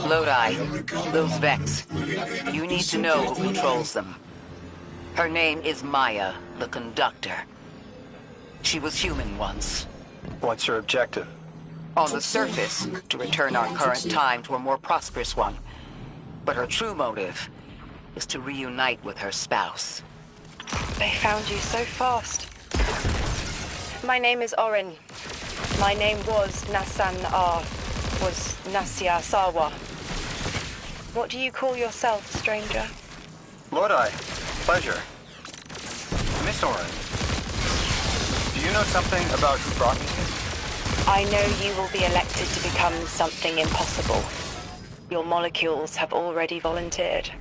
Lodi, those Vex. You need to know who controls them. Her name is Maya, the Conductor. She was human once. What's her objective? On the surface, to return our current time to a more prosperous one. But her true motive is to reunite with her spouse. They found you so fast. My name is Orin. My name was Nassan R. Was Nasya Sawa. What do you call yourself, stranger? Lodi, pleasure. Miss Orin, do you know something about who brought me here? I know you will be elected to become something impossible. Your molecules have already volunteered.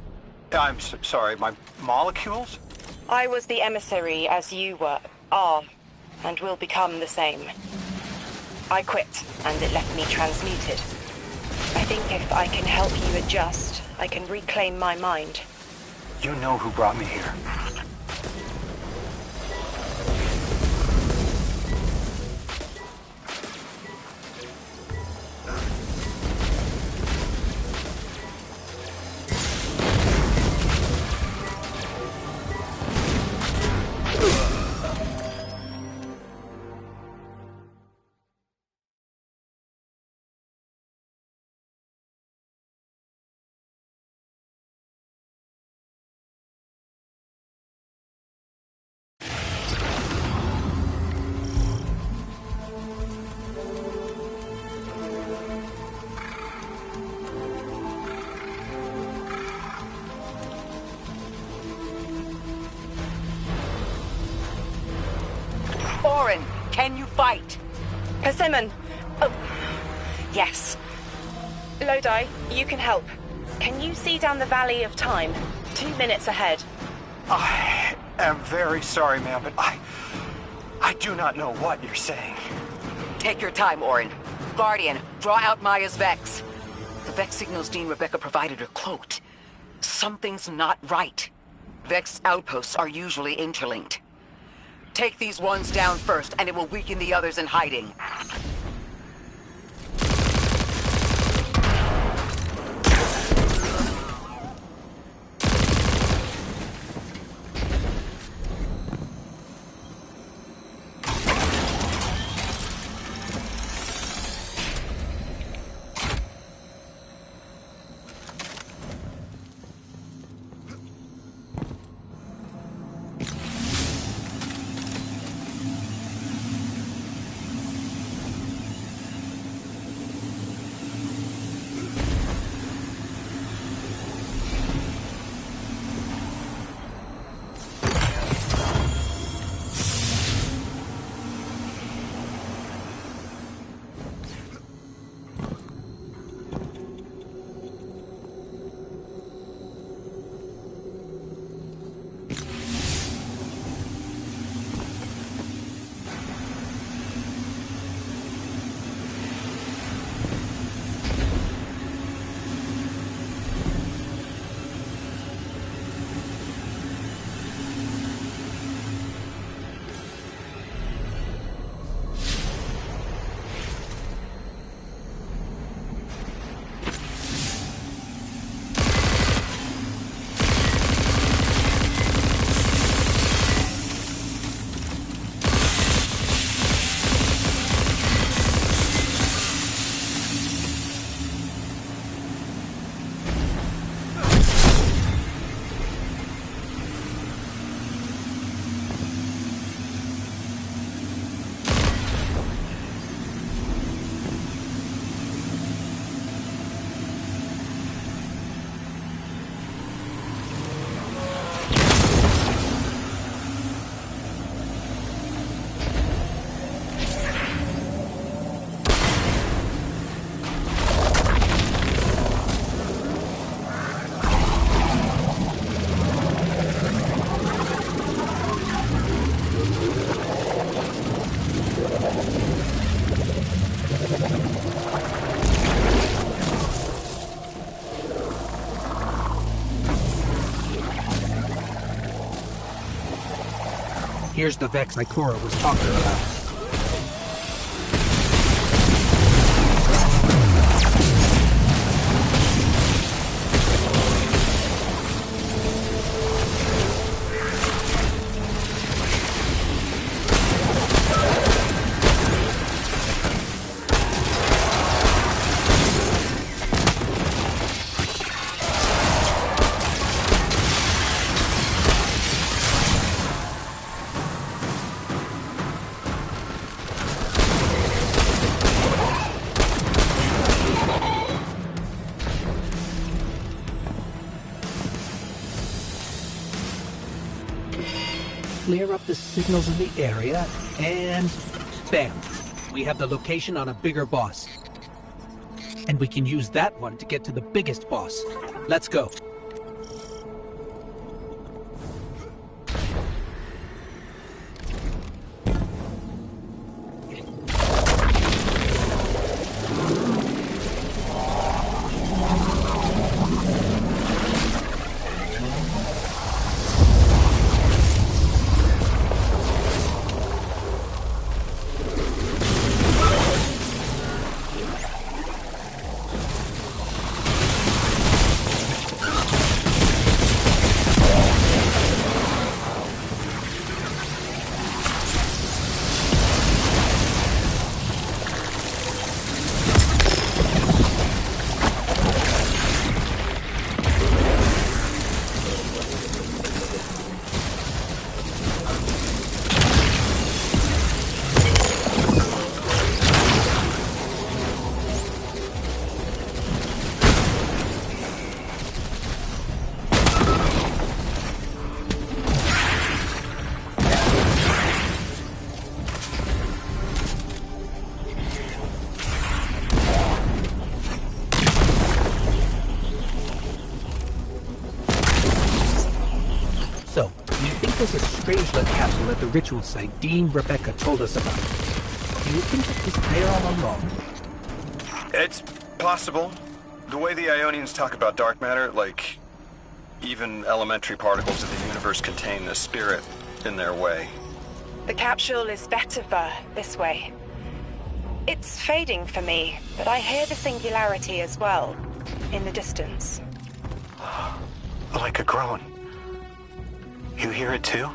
I'm sorry, my molecules? I was the emissary as you are, and will become the same. I quit, and it left me transmuted. I think if I can help you adjust, I can reclaim my mind. You know who brought me here. Can you fight? Persimmon! Oh, yes. Lodi, you can help. Can you see down the Valley of Time? 2 minutes ahead. I am very sorry, ma'am, but I do not know what you're saying. Take your time, Orin. Guardian, draw out Maya's Vex. The Vex signals Dean Rebecca provided are cloaked. Something's not right. Vex outposts are usually interlinked. Take these ones down first, and it will weaken the others in hiding. Here's the Vex Ikora was talking about. Clear up the signals in the area, and bam! We have the location on a bigger boss. And we can use that one to get to the biggest boss. Let's go. Amulet capsule at the ritual site Dean Rebecca told us about. Do you think it was there all along? It's possible. The way the Ionians talk about dark matter, like, even elementary particles of the universe contain a spirit in their way. The capsule is better for this way. It's fading for me, but I hear the singularity as well, in the distance. Like a groan. You hear it too?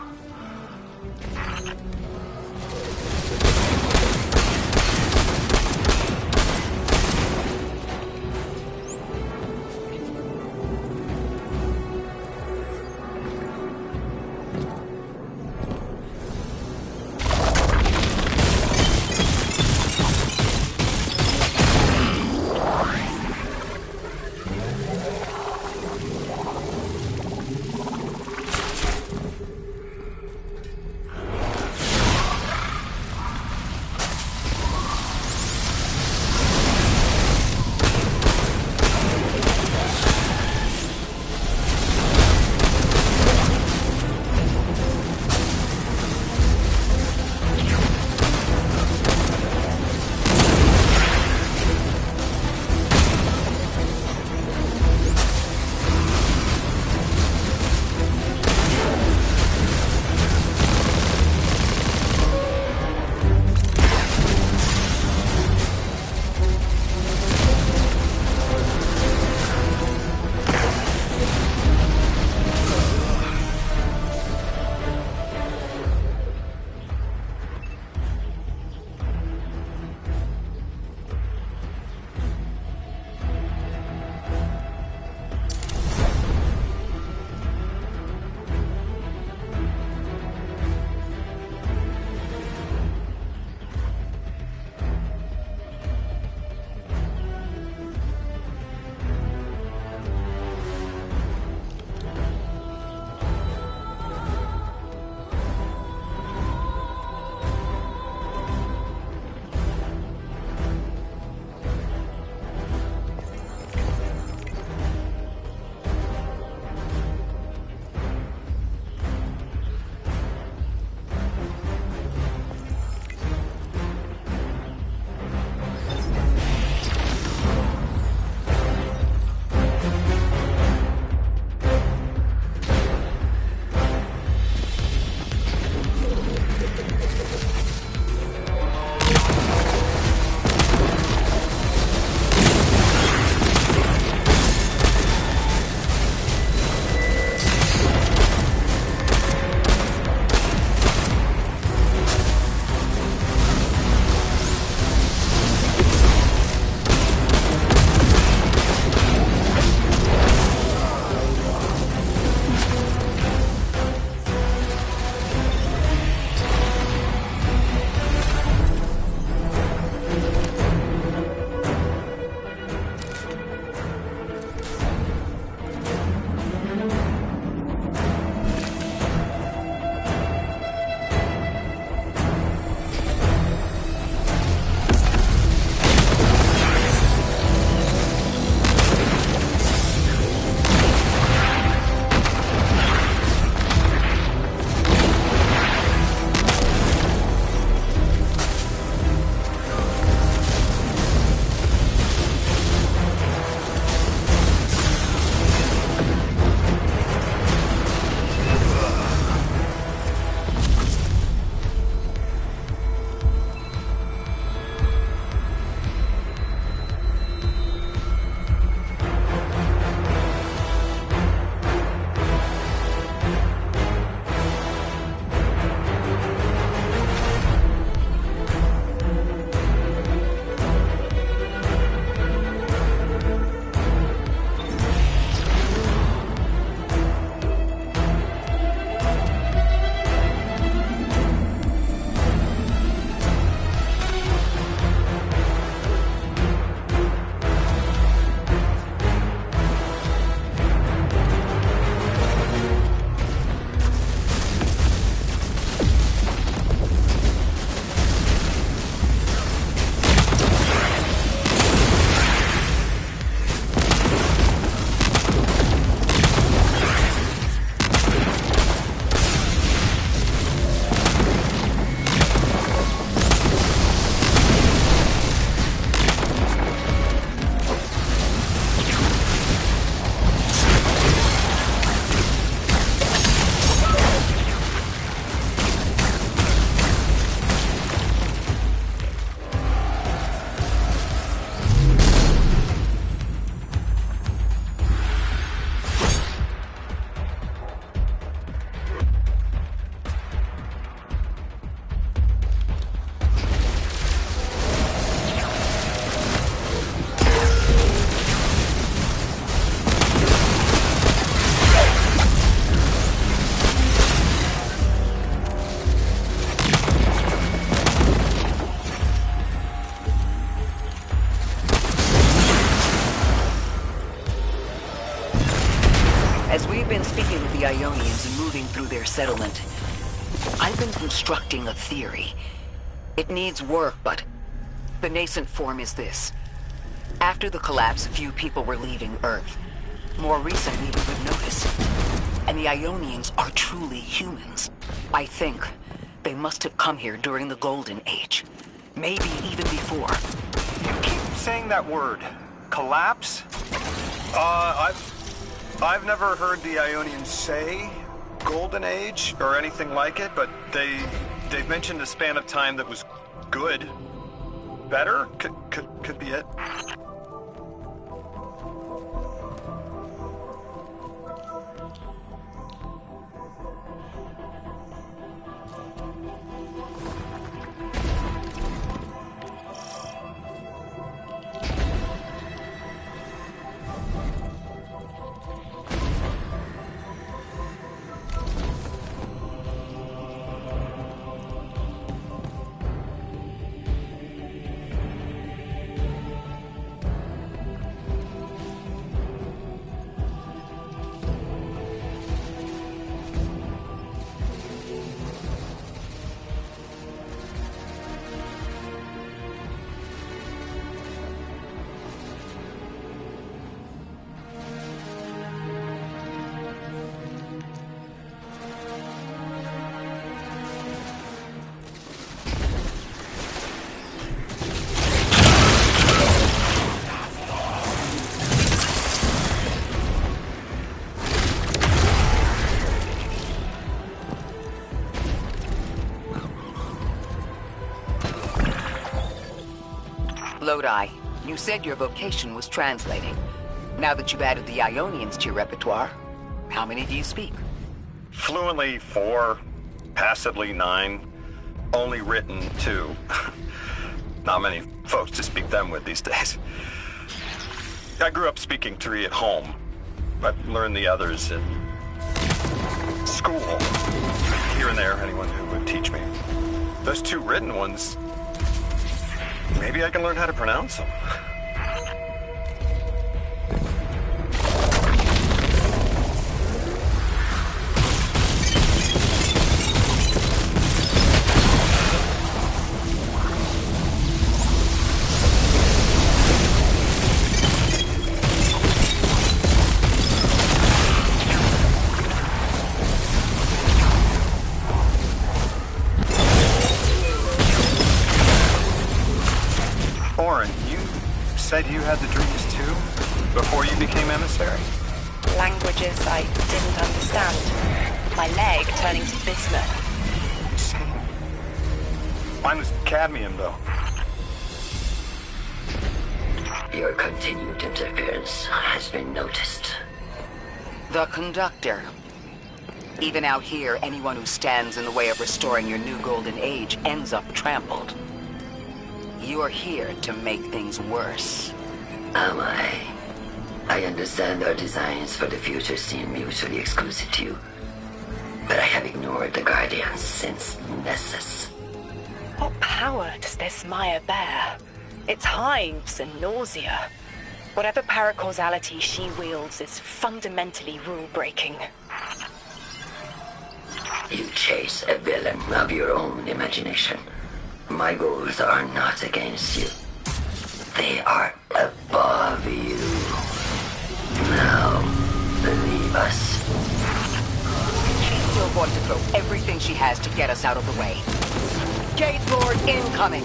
speaking with the Ionians and moving through their settlement, I've been constructing a theory. It needs work, but the nascent form is this. After the collapse, few people were leaving Earth. More recently, we would notice. And the Ionians are truly humans. I think they must have come here during the Golden Age. Maybe even before. You keep saying that word. Collapse? I've never heard the Ionians say Golden Age or anything like it, but they've mentioned a span of time that was good. Better? Could be it. Lodi, you said your vocation was translating. Now that you've added the Ionians to your repertoire, how many do you speak? Fluently 4, passably 9, only written 2. Not many folks to speak them with these days. I grew up speaking 3 at home. I learned the others in school. Here and there, anyone who would teach me. Those 2 written ones, maybe I can learn how to pronounce them. Said you had the dreams too, before you became emissary? Languages I didn't understand. My leg turning to bismuth. Same. Mine was cadmium, though. Your continued interference has been noticed. The Conductor. Even out here, anyone who stands in the way of restoring your new Golden Age ends up trampled. You're here to make things worse. Am I? I understand our designs for the future seem mutually exclusive to you, but I have ignored the Guardians since Nessus. What power does this Maya bear? It's hives and nausea. Whatever paracausality she wields is fundamentally rule-breaking. You chase a villain of your own imagination. My goals are not against you. They are above you. Now, leave us. She's still going to throw everything she has to get us out of the way. Gate Lord incoming!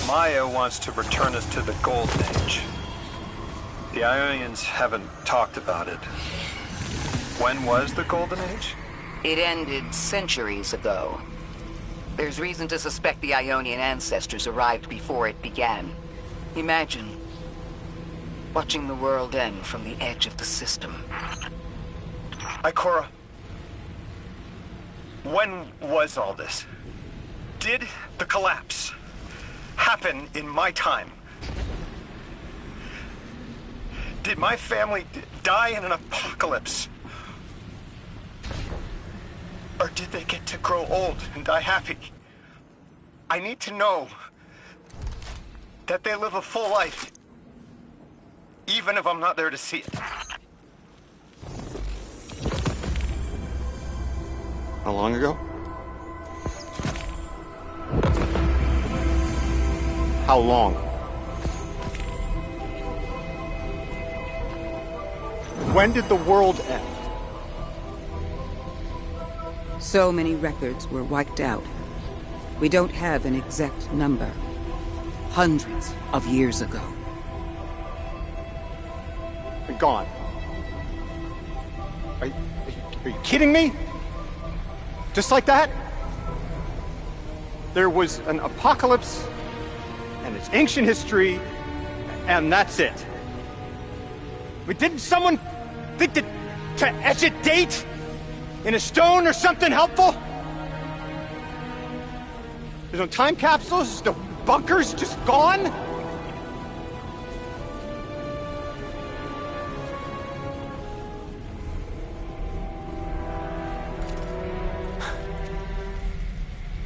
Maya wants to return us to the Golden Age. The Ionians haven't talked about it. When was the Golden Age? It ended centuries ago. There's reason to suspect the Ionian ancestors arrived before it began. Imagine watching the world end from the edge of the system. Ikora, when was all this? Did the collapse happen in my time? Did my family die in an apocalypse? Or did they get to grow old and die happy? I need to know that they live a full life, even if I'm not there to see it. How long ago? How long? When did the world end? So many records were wiped out. We don't have an exact number. Hundreds of years ago. They're gone. Are you kidding me? Just like that? There was an apocalypse, and it's ancient history, and that's it. But didn't someone think to etch a date in a stone or something helpful? There's no time capsules, no bunkers, just gone?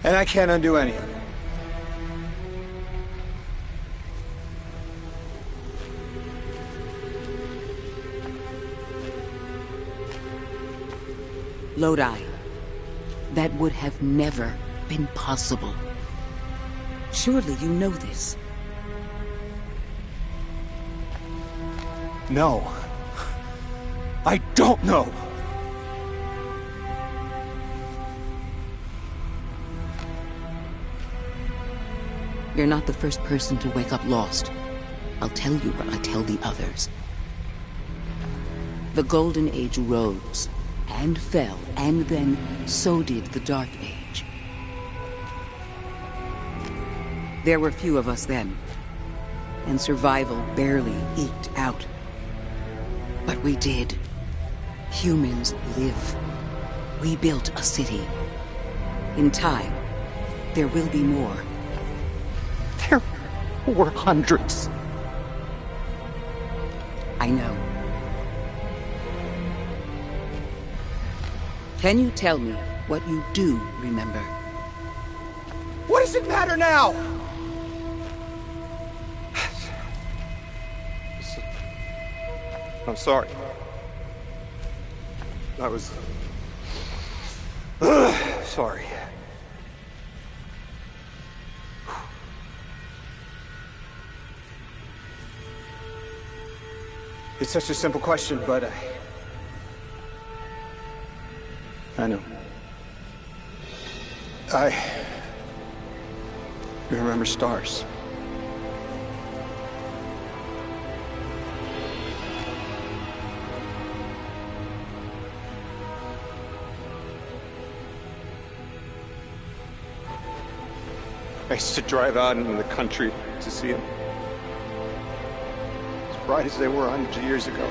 And I can't undo any of it. Lodi. That would have never been possible. Surely you know this. No. I don't know. You're not the first person to wake up lost. I'll tell you what I tell the others. The Golden Age rose and fell, and then so did the Dark Age. There were few of us then, and survival barely eked out. But we did. Humans live. We built a city. In time, there will be more. There were hundreds. I know. Can you tell me what you do remember? What does it matter now? I'm sorry. I was... sorry. It's such a simple question, but I know. I remember stars. I used to drive out into the country to see them. As bright as they were hundreds of years ago.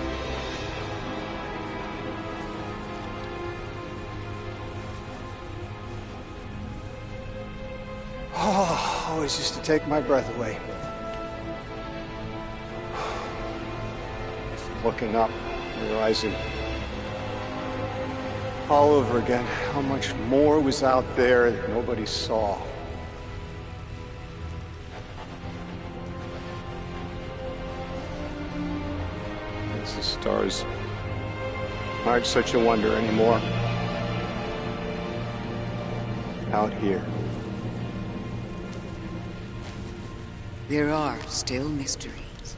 Oh, always used to take my breath away. Looking up, realizing all over again how much more was out there that nobody saw. The stars aren't such a wonder anymore. Out here. There are still mysteries.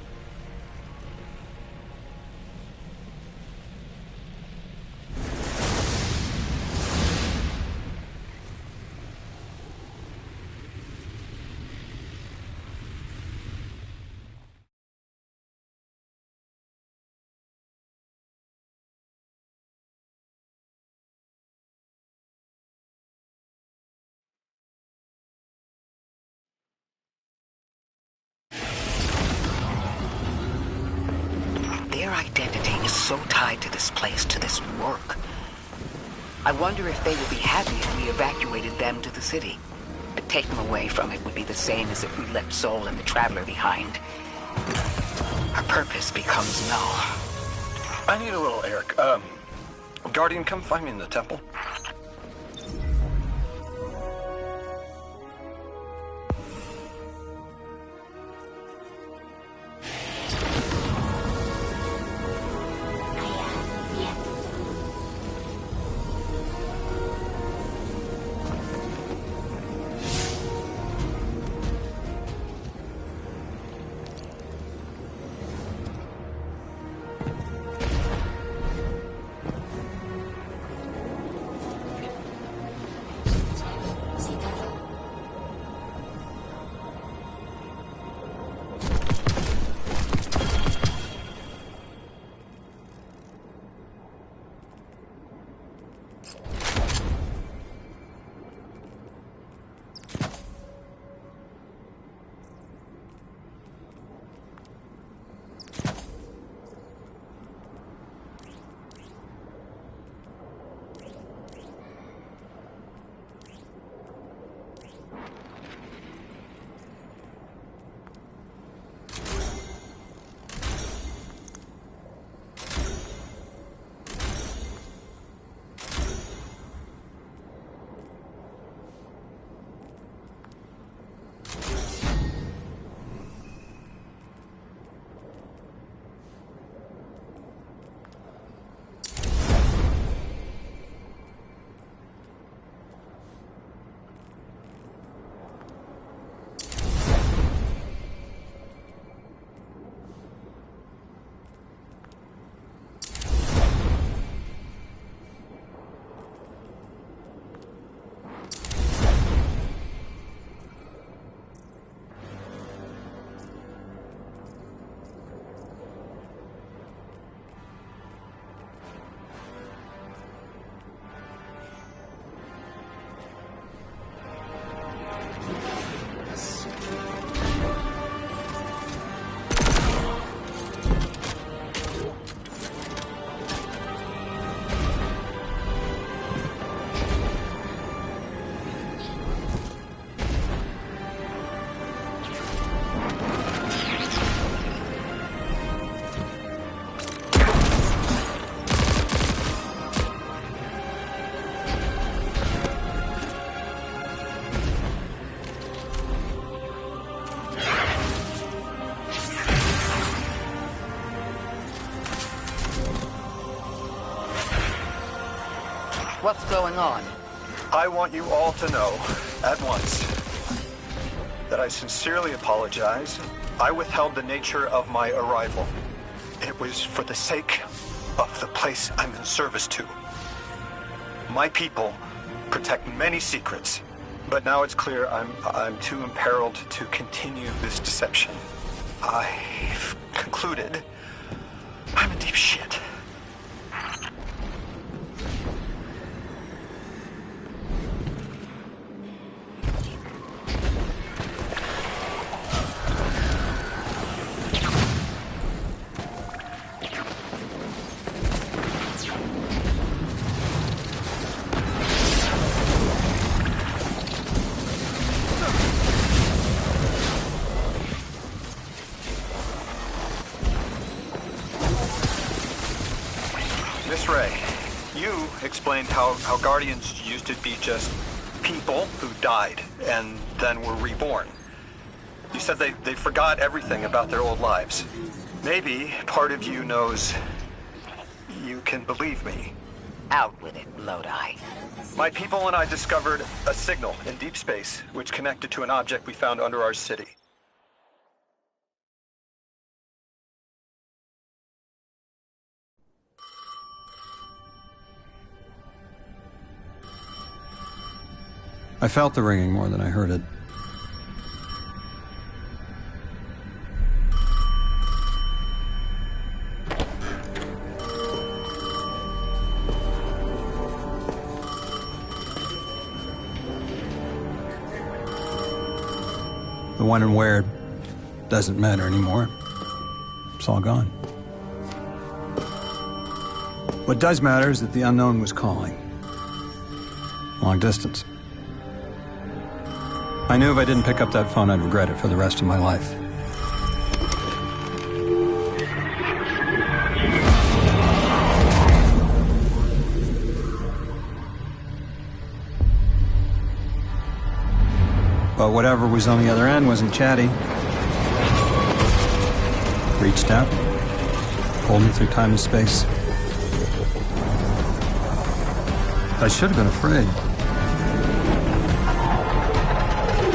so tied to this place, to this work. I wonder if they would be happy if we evacuated them to the city. But take them away from it would be the same as if we left Soul and the Traveler behind. Our purpose becomes null. I need a little Eric. Guardian, come find me in the temple. What's going on? I want you all to know, at once, that I sincerely apologize. I withheld the nature of my arrival. It was for the sake of the place I'm in service to. My people protect many secrets, but now it's clear I'm too imperiled to continue this deception. I've concluded I'm in deep shit. Miss Ray, you explained how Guardians used to be just people who died and then were reborn. You said they forgot everything about their old lives. Maybe part of you knows you can believe me. Out with it, Lodi. My people and I discovered a signal in deep space which connected to an object we found under our city. I felt the ringing more than I heard it. The when and where doesn't matter anymore. It's all gone. What does matter is that the unknown was calling. Long distance. I knew if I didn't pick up that phone, I'd regret it for the rest of my life. But whatever was on the other end wasn't chatty. Reached out, pulled me through time and space. I should have been afraid.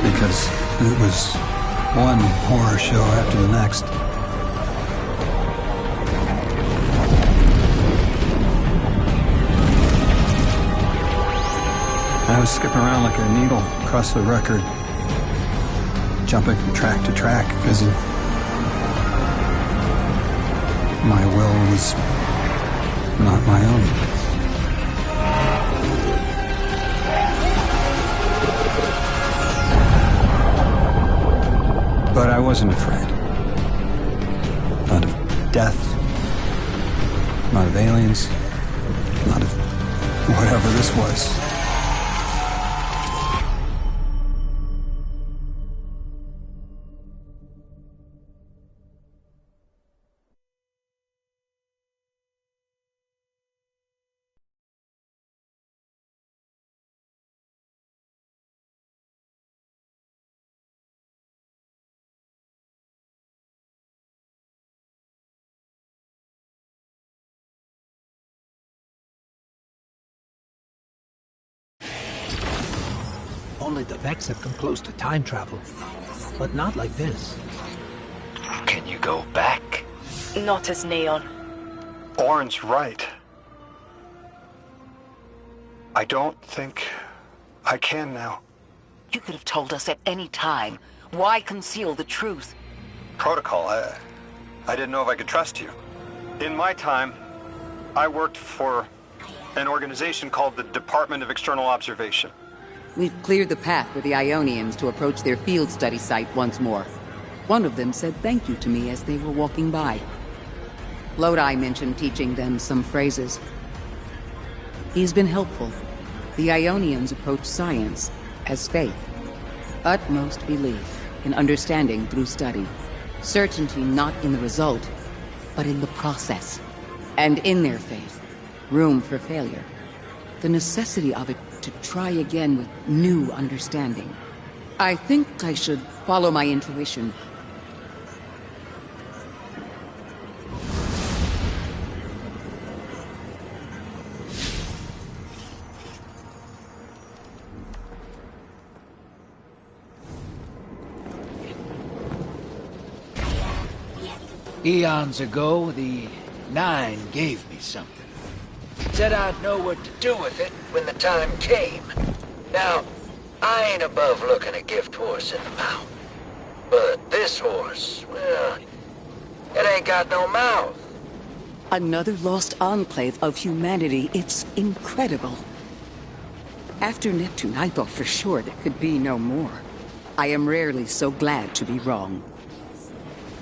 Because it was one horror show after the next. I was skipping around like a needle across the record, jumping from track to track as if my will was not my own. But I wasn't afraid. Not of death, not of aliens, not of whatever this was. Only the Vex have come close to time travel, but not like this. Can you go back? Not as Neon. Orin's right. I don't think I can now. You could have told us at any time. Why conceal the truth? Protocol, I didn't know if I could trust you. In my time, I worked for an organization called the Department of External Observation. We've cleared the path for the Ionians to approach their field study site once more. One of them said thank you to me as they were walking by. Lodi mentioned teaching them some phrases. He's been helpful. The Ionians approach science as faith. Utmost belief in understanding through study. Certainty not in the result, but in the process. And in their faith, room for failure. The necessity of it to try again with new understanding. I think I should follow my intuition. Eons ago, the Nine gave me something. Said I'd know what to do with it when the time came. Now, I ain't above looking a gift horse in the mouth. But this horse, well, it ain't got no mouth. Another lost enclave of humanity. It's incredible. After Neptune, I thought for sure there could be no more. I am rarely so glad to be wrong.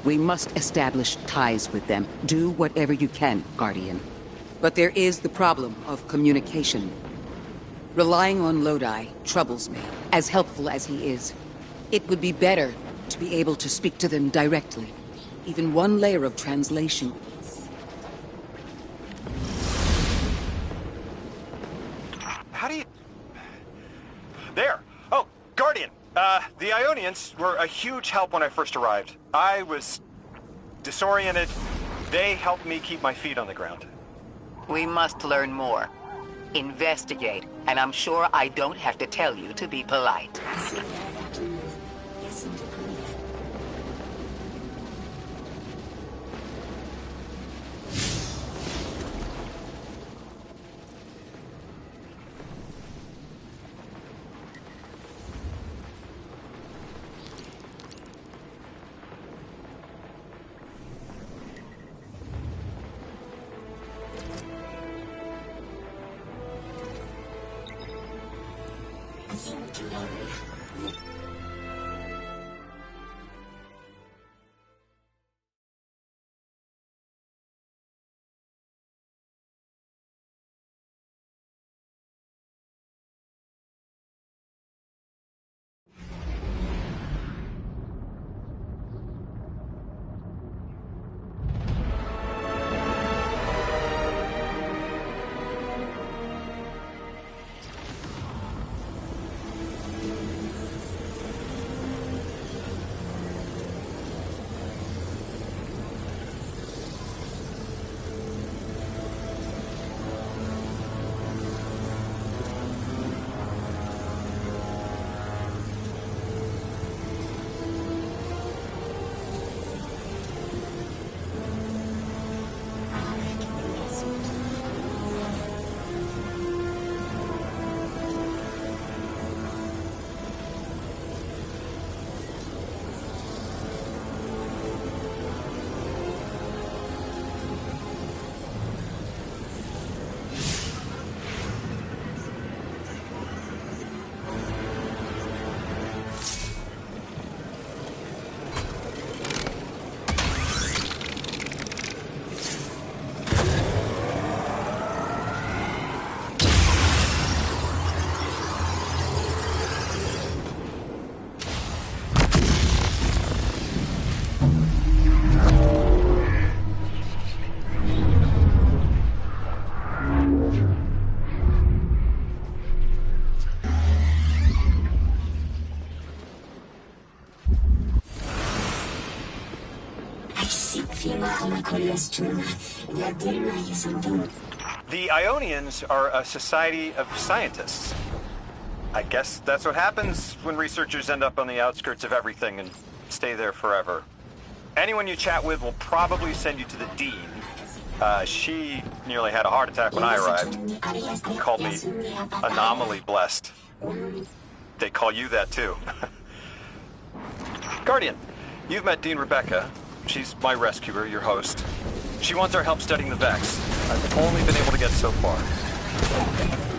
We must establish ties with them. Do whatever you can, Guardian. But there is the problem of communication. Relying on Lodi troubles me, as helpful as he is. It would be better to be able to speak to them directly. Even one layer of translation. How do you... There! Oh, Guardian! The Ionians were a huge help when I first arrived. I was disoriented. They helped me keep my feet on the ground. We must learn more. Investigate, and I'm sure I don't have to tell you to be polite. The Ionians are a society of scientists. I guess that's what happens when researchers end up on the outskirts of everything and stay there forever. Anyone you chat with will probably send you to the Dean. She nearly had a heart attack when I arrived. Called me anomaly blessed. They call you that too. Guardian, you've met Dean Rebecca. She's my rescuer, your host. She wants our help studying the Vex. I've only been able to get so far.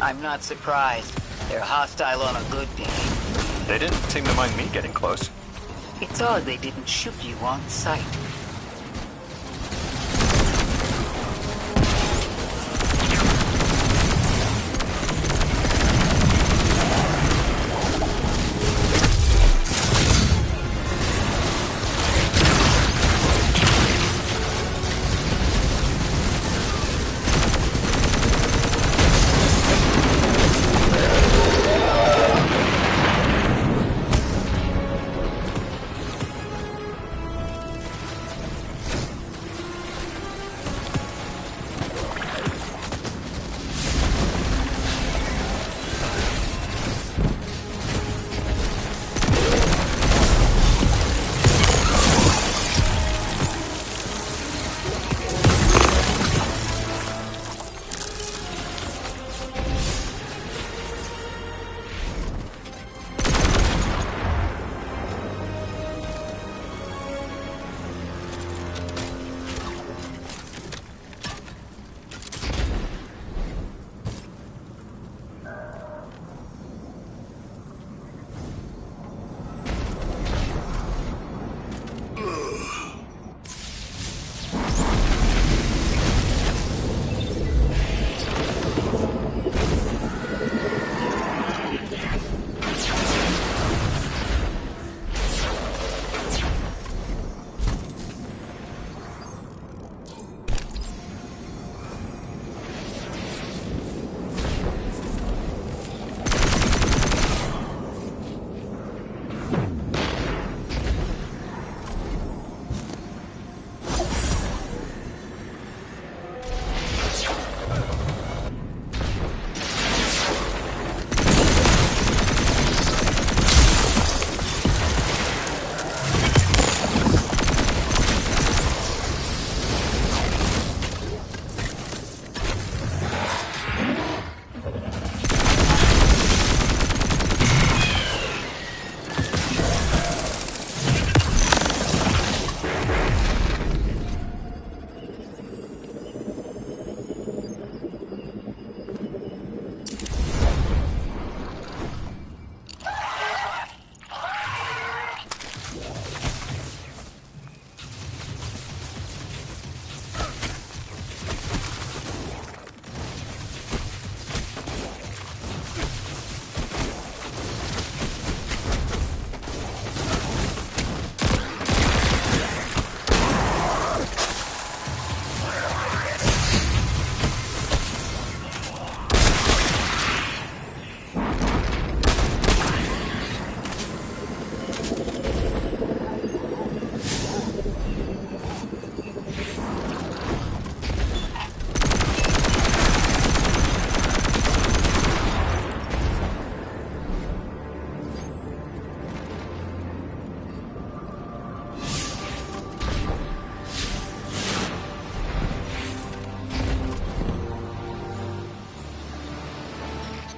I'm not surprised. They're hostile on a good day. They didn't seem to mind me getting close. It's odd they didn't shoot you on sight.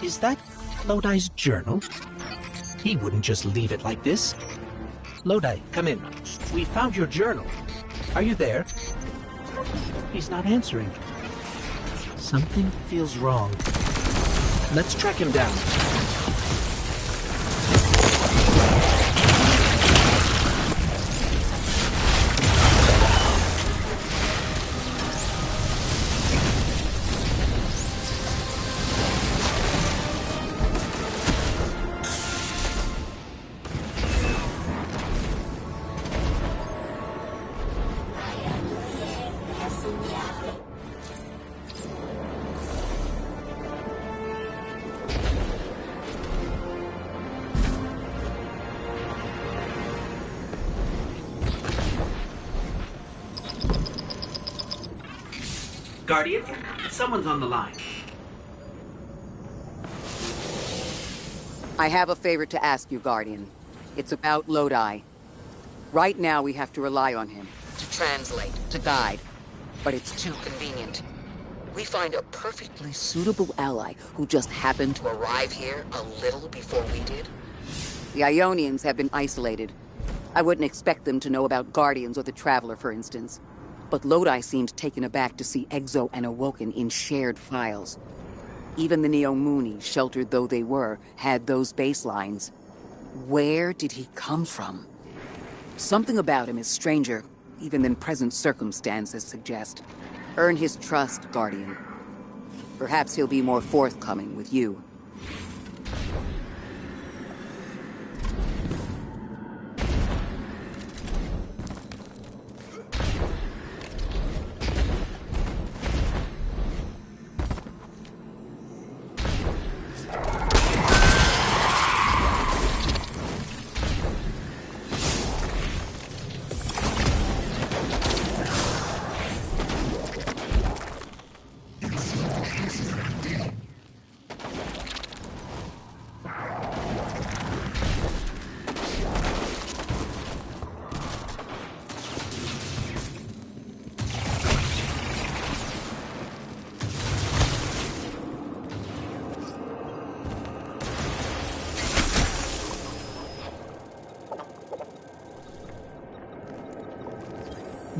Is that Lodi's journal? He wouldn't just leave it like this. Lodi, come in. We found your journal. Are you there? He's not answering. Something feels wrong. Let's track him down. Guardian, someone's on the line. I have a favor to ask you, Guardian. It's about Lodi. Right now, we have to rely on him. To translate, to guide. But it's too convenient. We find a perfectly suitable ally who just happened to arrive here a little before we did. The Ionians have been isolated. I wouldn't expect them to know about Guardians or the Traveler, for instance. But Lodi seemed taken aback to see Exo and Awoken in shared files. Even the Neomuni, sheltered though they were, had those baselines. Where did he come from? Something about him is stranger, even than present circumstances suggest. Earn his trust, Guardian. Perhaps he'll be more forthcoming with you.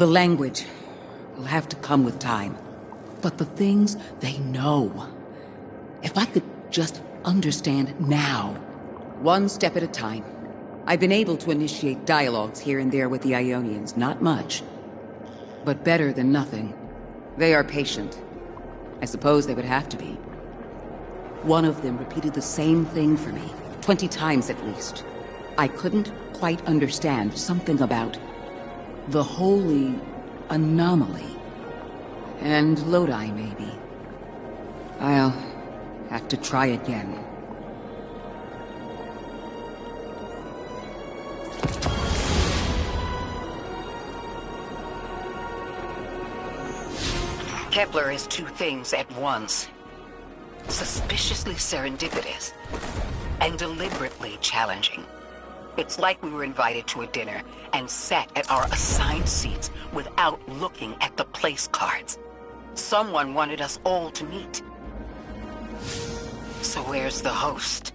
The language will have to come with time. But the things they know. If I could just understand now. One step at a time. I've been able to initiate dialogues here and there with the Ionians. Not much. But better than nothing. They are patient. I suppose they would have to be. One of them repeated the same thing for me. 20 times at least. I couldn't quite understand something about the holy anomaly. And Lodi, maybe. I'll have to try again. Kepler is two things at once. Suspiciously serendipitous and deliberately challenging. It's like we were invited to a dinner and sat at our assigned seats without looking at the place cards. Someone wanted us all to meet. So where's the host?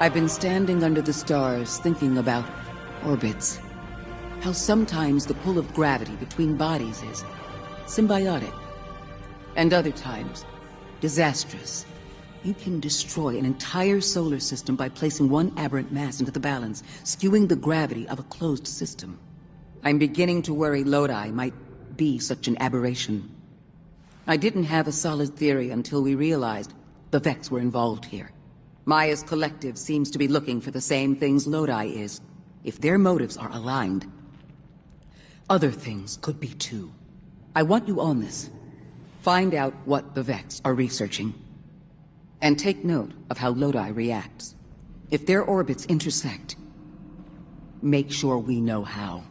I've been standing under the stars thinking about orbits. How sometimes the pull of gravity between bodies is symbiotic, and other times disastrous. You can destroy an entire solar system by placing one aberrant mass into the balance, skewing the gravity of a closed system. I'm beginning to worry Lodi might be such an aberration. I didn't have a solid theory until we realized the Vex were involved here. Maya's collective seems to be looking for the same things Lodi is. If their motives are aligned, other things could be too. I want you on this. Find out what the Vex are researching. And take note of how Lodi reacts. If their orbits intersect, make sure we know how.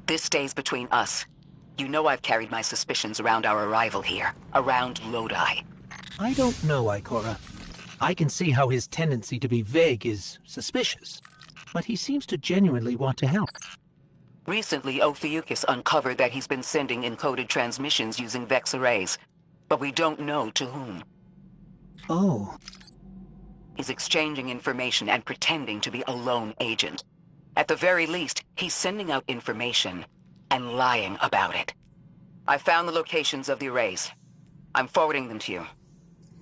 This stays between us. You know I've carried my suspicions around our arrival here, around Lodi. I don't know, Ikora. I can see how his tendency to be vague is suspicious, but he seems to genuinely want to help. Recently, Ophiuchus uncovered that he's been sending encoded transmissions using Vex arrays, but we don't know to whom. Oh. He's exchanging information and pretending to be a lone agent. At the very least, he's sending out information and lying about it. I found the locations of the arrays. I'm forwarding them to you.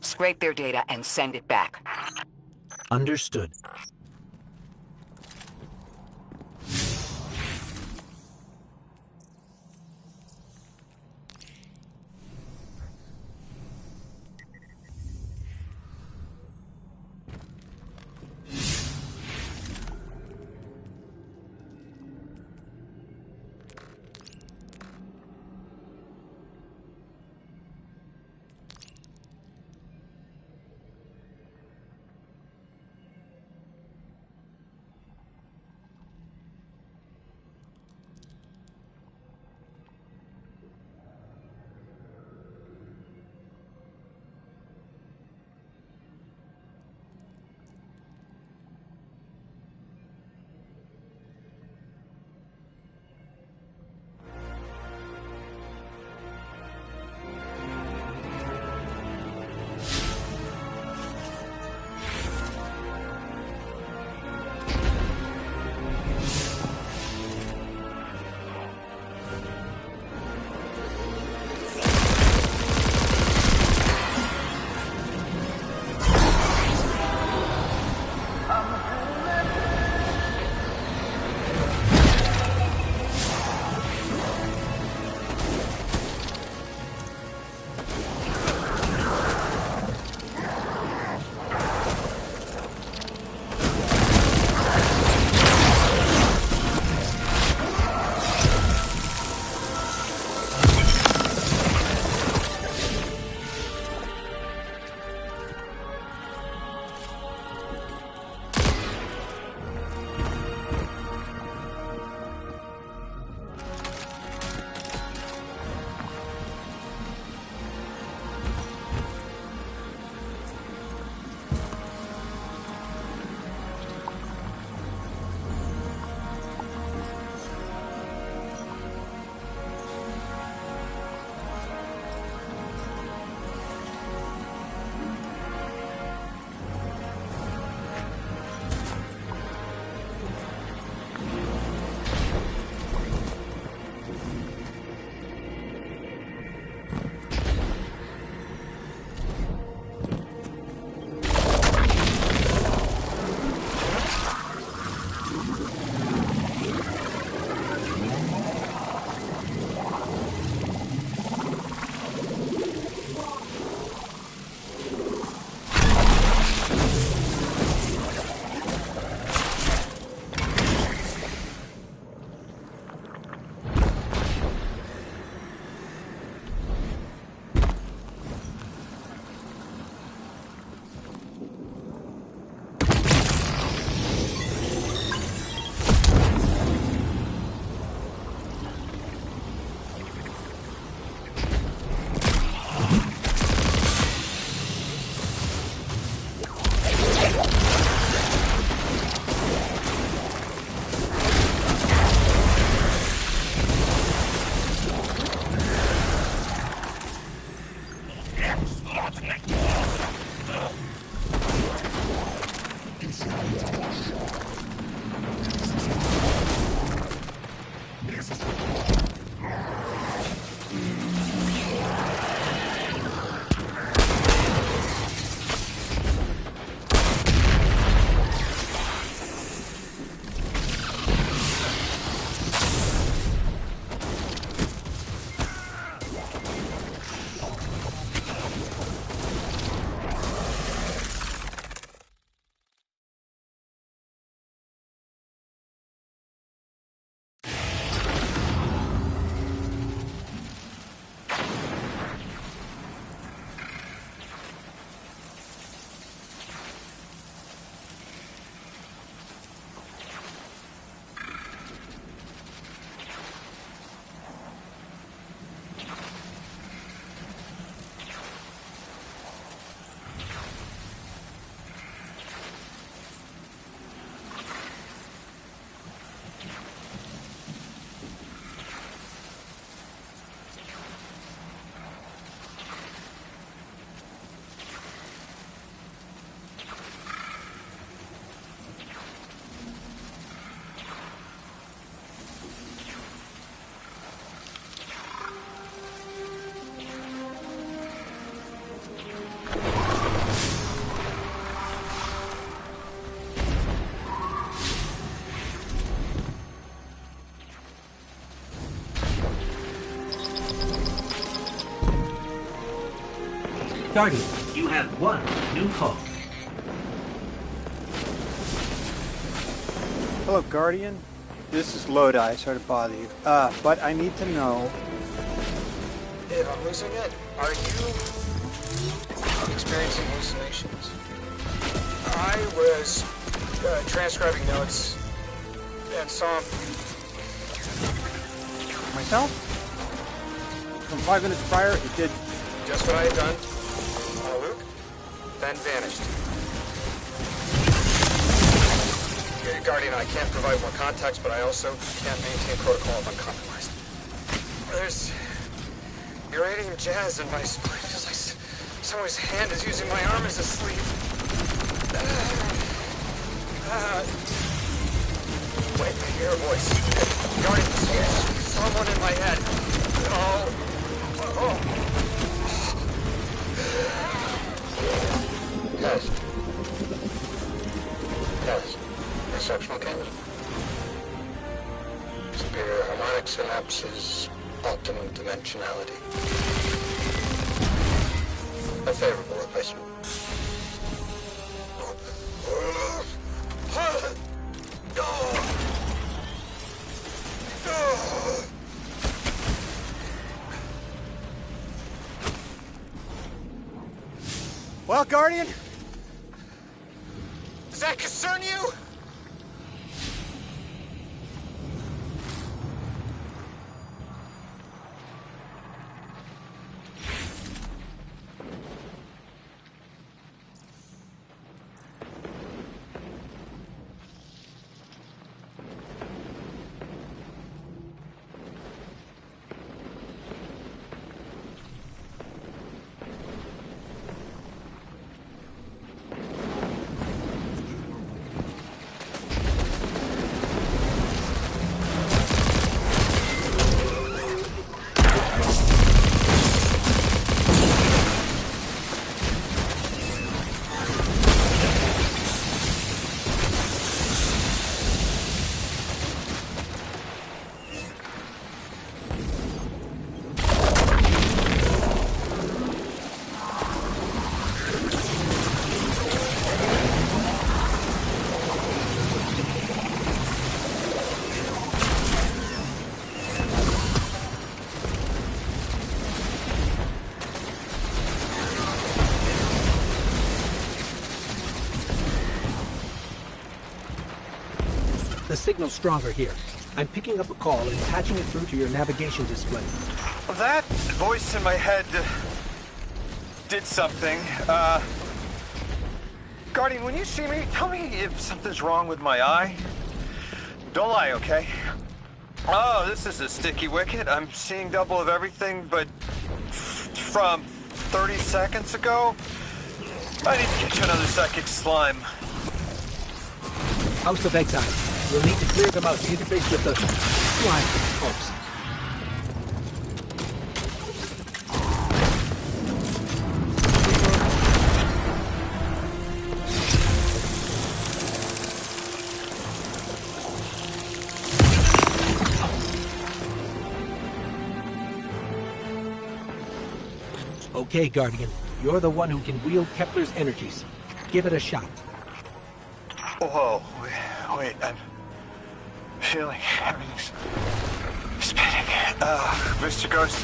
Scrape their data and send it back. Understood. Guardian, you have one new call. Hello, Guardian. This is Lodi. Sorry to bother you. But I need to know... If I'm losing it, are you experiencing hallucinations? I was transcribing notes and saw Myself? From 5 minutes prior, it did just what I had done on Luke, then vanished. Guardian, I can't provide more context, but I also can't maintain protocol if I'm compromised. There's uranium jazz in my spine. It's like someone's hand is using my arm as a sleeve. Wait, I hear a voice. Guardian, someone in my head. Yes. Perceptual candidate. Superior harmonic synapses, optimum dimensionality. A favorable replacement. Well, Guardian? Does that concern you? The signal's stronger here. I'm picking up a call and patching it through to your navigation display. That voice in my head did something. Guardian, when you see me, tell me if something's wrong with my eye. Don't lie, okay? Oh, this is a sticky wicket. I'm seeing double of everything, but from 30 seconds ago, I need to get you another psychic slime. House of Exile. You'll need to clear them out to interface with the slime corpse. Okay, Guardian. You're the one who can wield Kepler's energies. Give it a shot. Whoa, wait, I'm feeling everything's spinning. Mr. Ghost,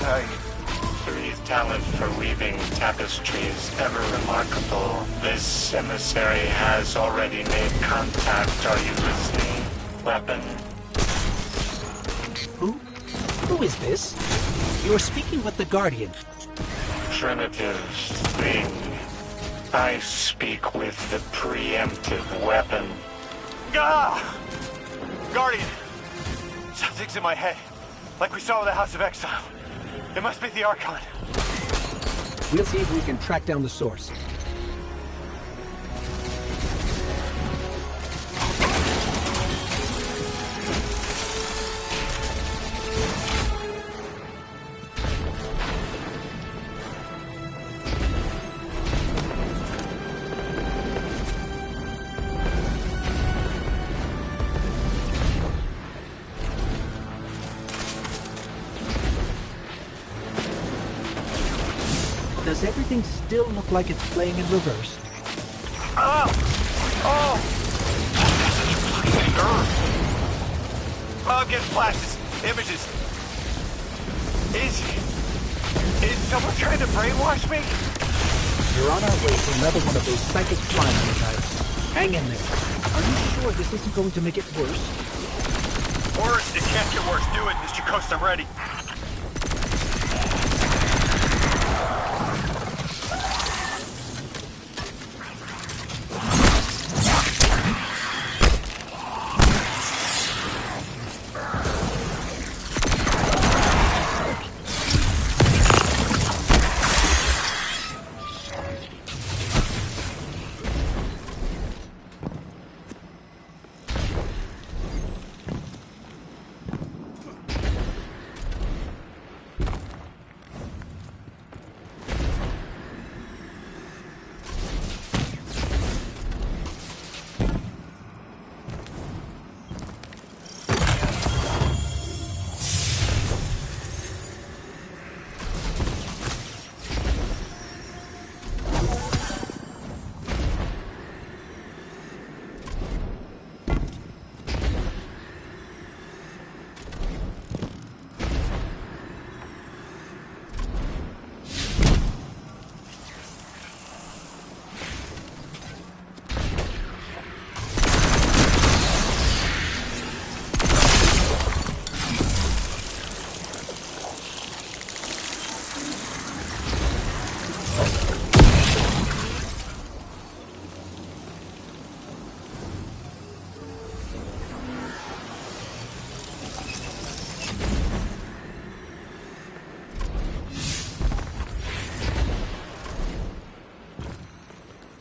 Three's talent for weaving tapestry is ever remarkable. This emissary has already made contact. Are you listening, weapon? Who is this? You're speaking with the Guardian. Primitive thing. I speak with the preemptive weapon. Guardian! Something's in my head. Like we saw with the House of Exile. It must be the Archon. We'll see if we can track down the source. Does everything still look like it's playing in reverse? Oh! Oh! Oh, I'm getting flashes, images. Is someone trying to brainwash me? You're on our way to another one of those psychic flying archives. Hang in there. Are you sure this isn't going to make it worse? Worse? It can't get worse. Do it, Mr. Coast. I'm ready.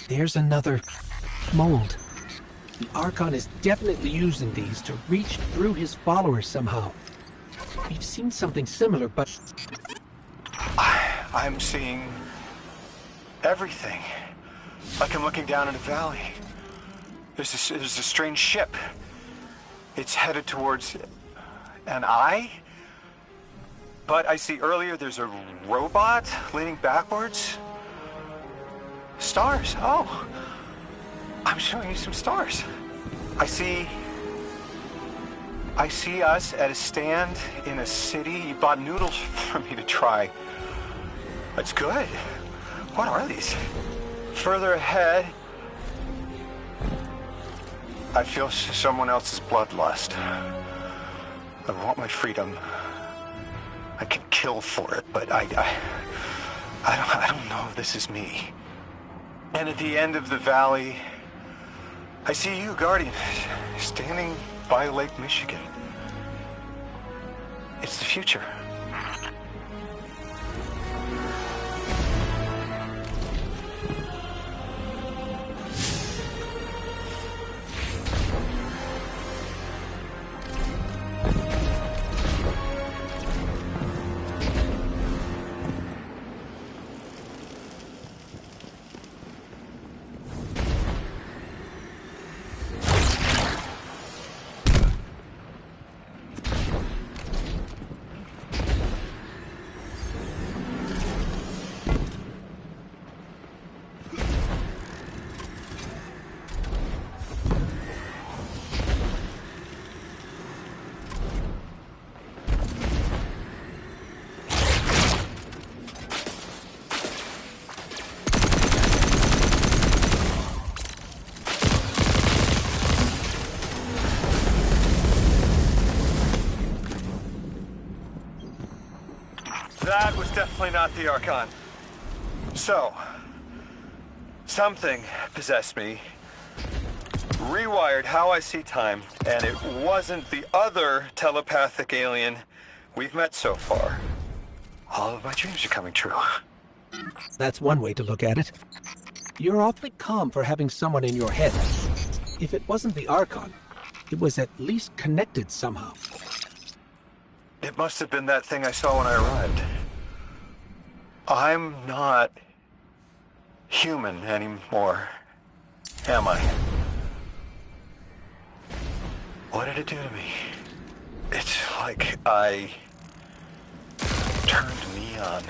There's another mold. The Archon is definitely using these to reach through his followers somehow. We've seen something similar, but... I'm seeing everything. Like I'm looking down in a valley. There's a strange ship. It's headed towards an eye. But I see earlier there's a robot leaning backwards. Stars. Oh. I'm showing you some stars. I see us at a stand in a city. You bought noodles for me to try. That's good. What are these? Further ahead, I feel someone else's bloodlust. I want my freedom. I could kill for it, but I don't know if this is me. And at the end of the valley, I see you, Guardian, standing by Lake Michigan. It's the future. That was definitely not the Archon. So, something possessed me, rewired how I see time, and it wasn't the other telepathic alien we've met so far. All of my dreams are coming true. That's one way to look at it. You're awfully calm for having someone in your head. If it wasn't the Archon, it was at least connected somehow. It must have been that thing I saw when I arrived. I'm not human anymore, am I? What did it do to me? It's like I turned neon.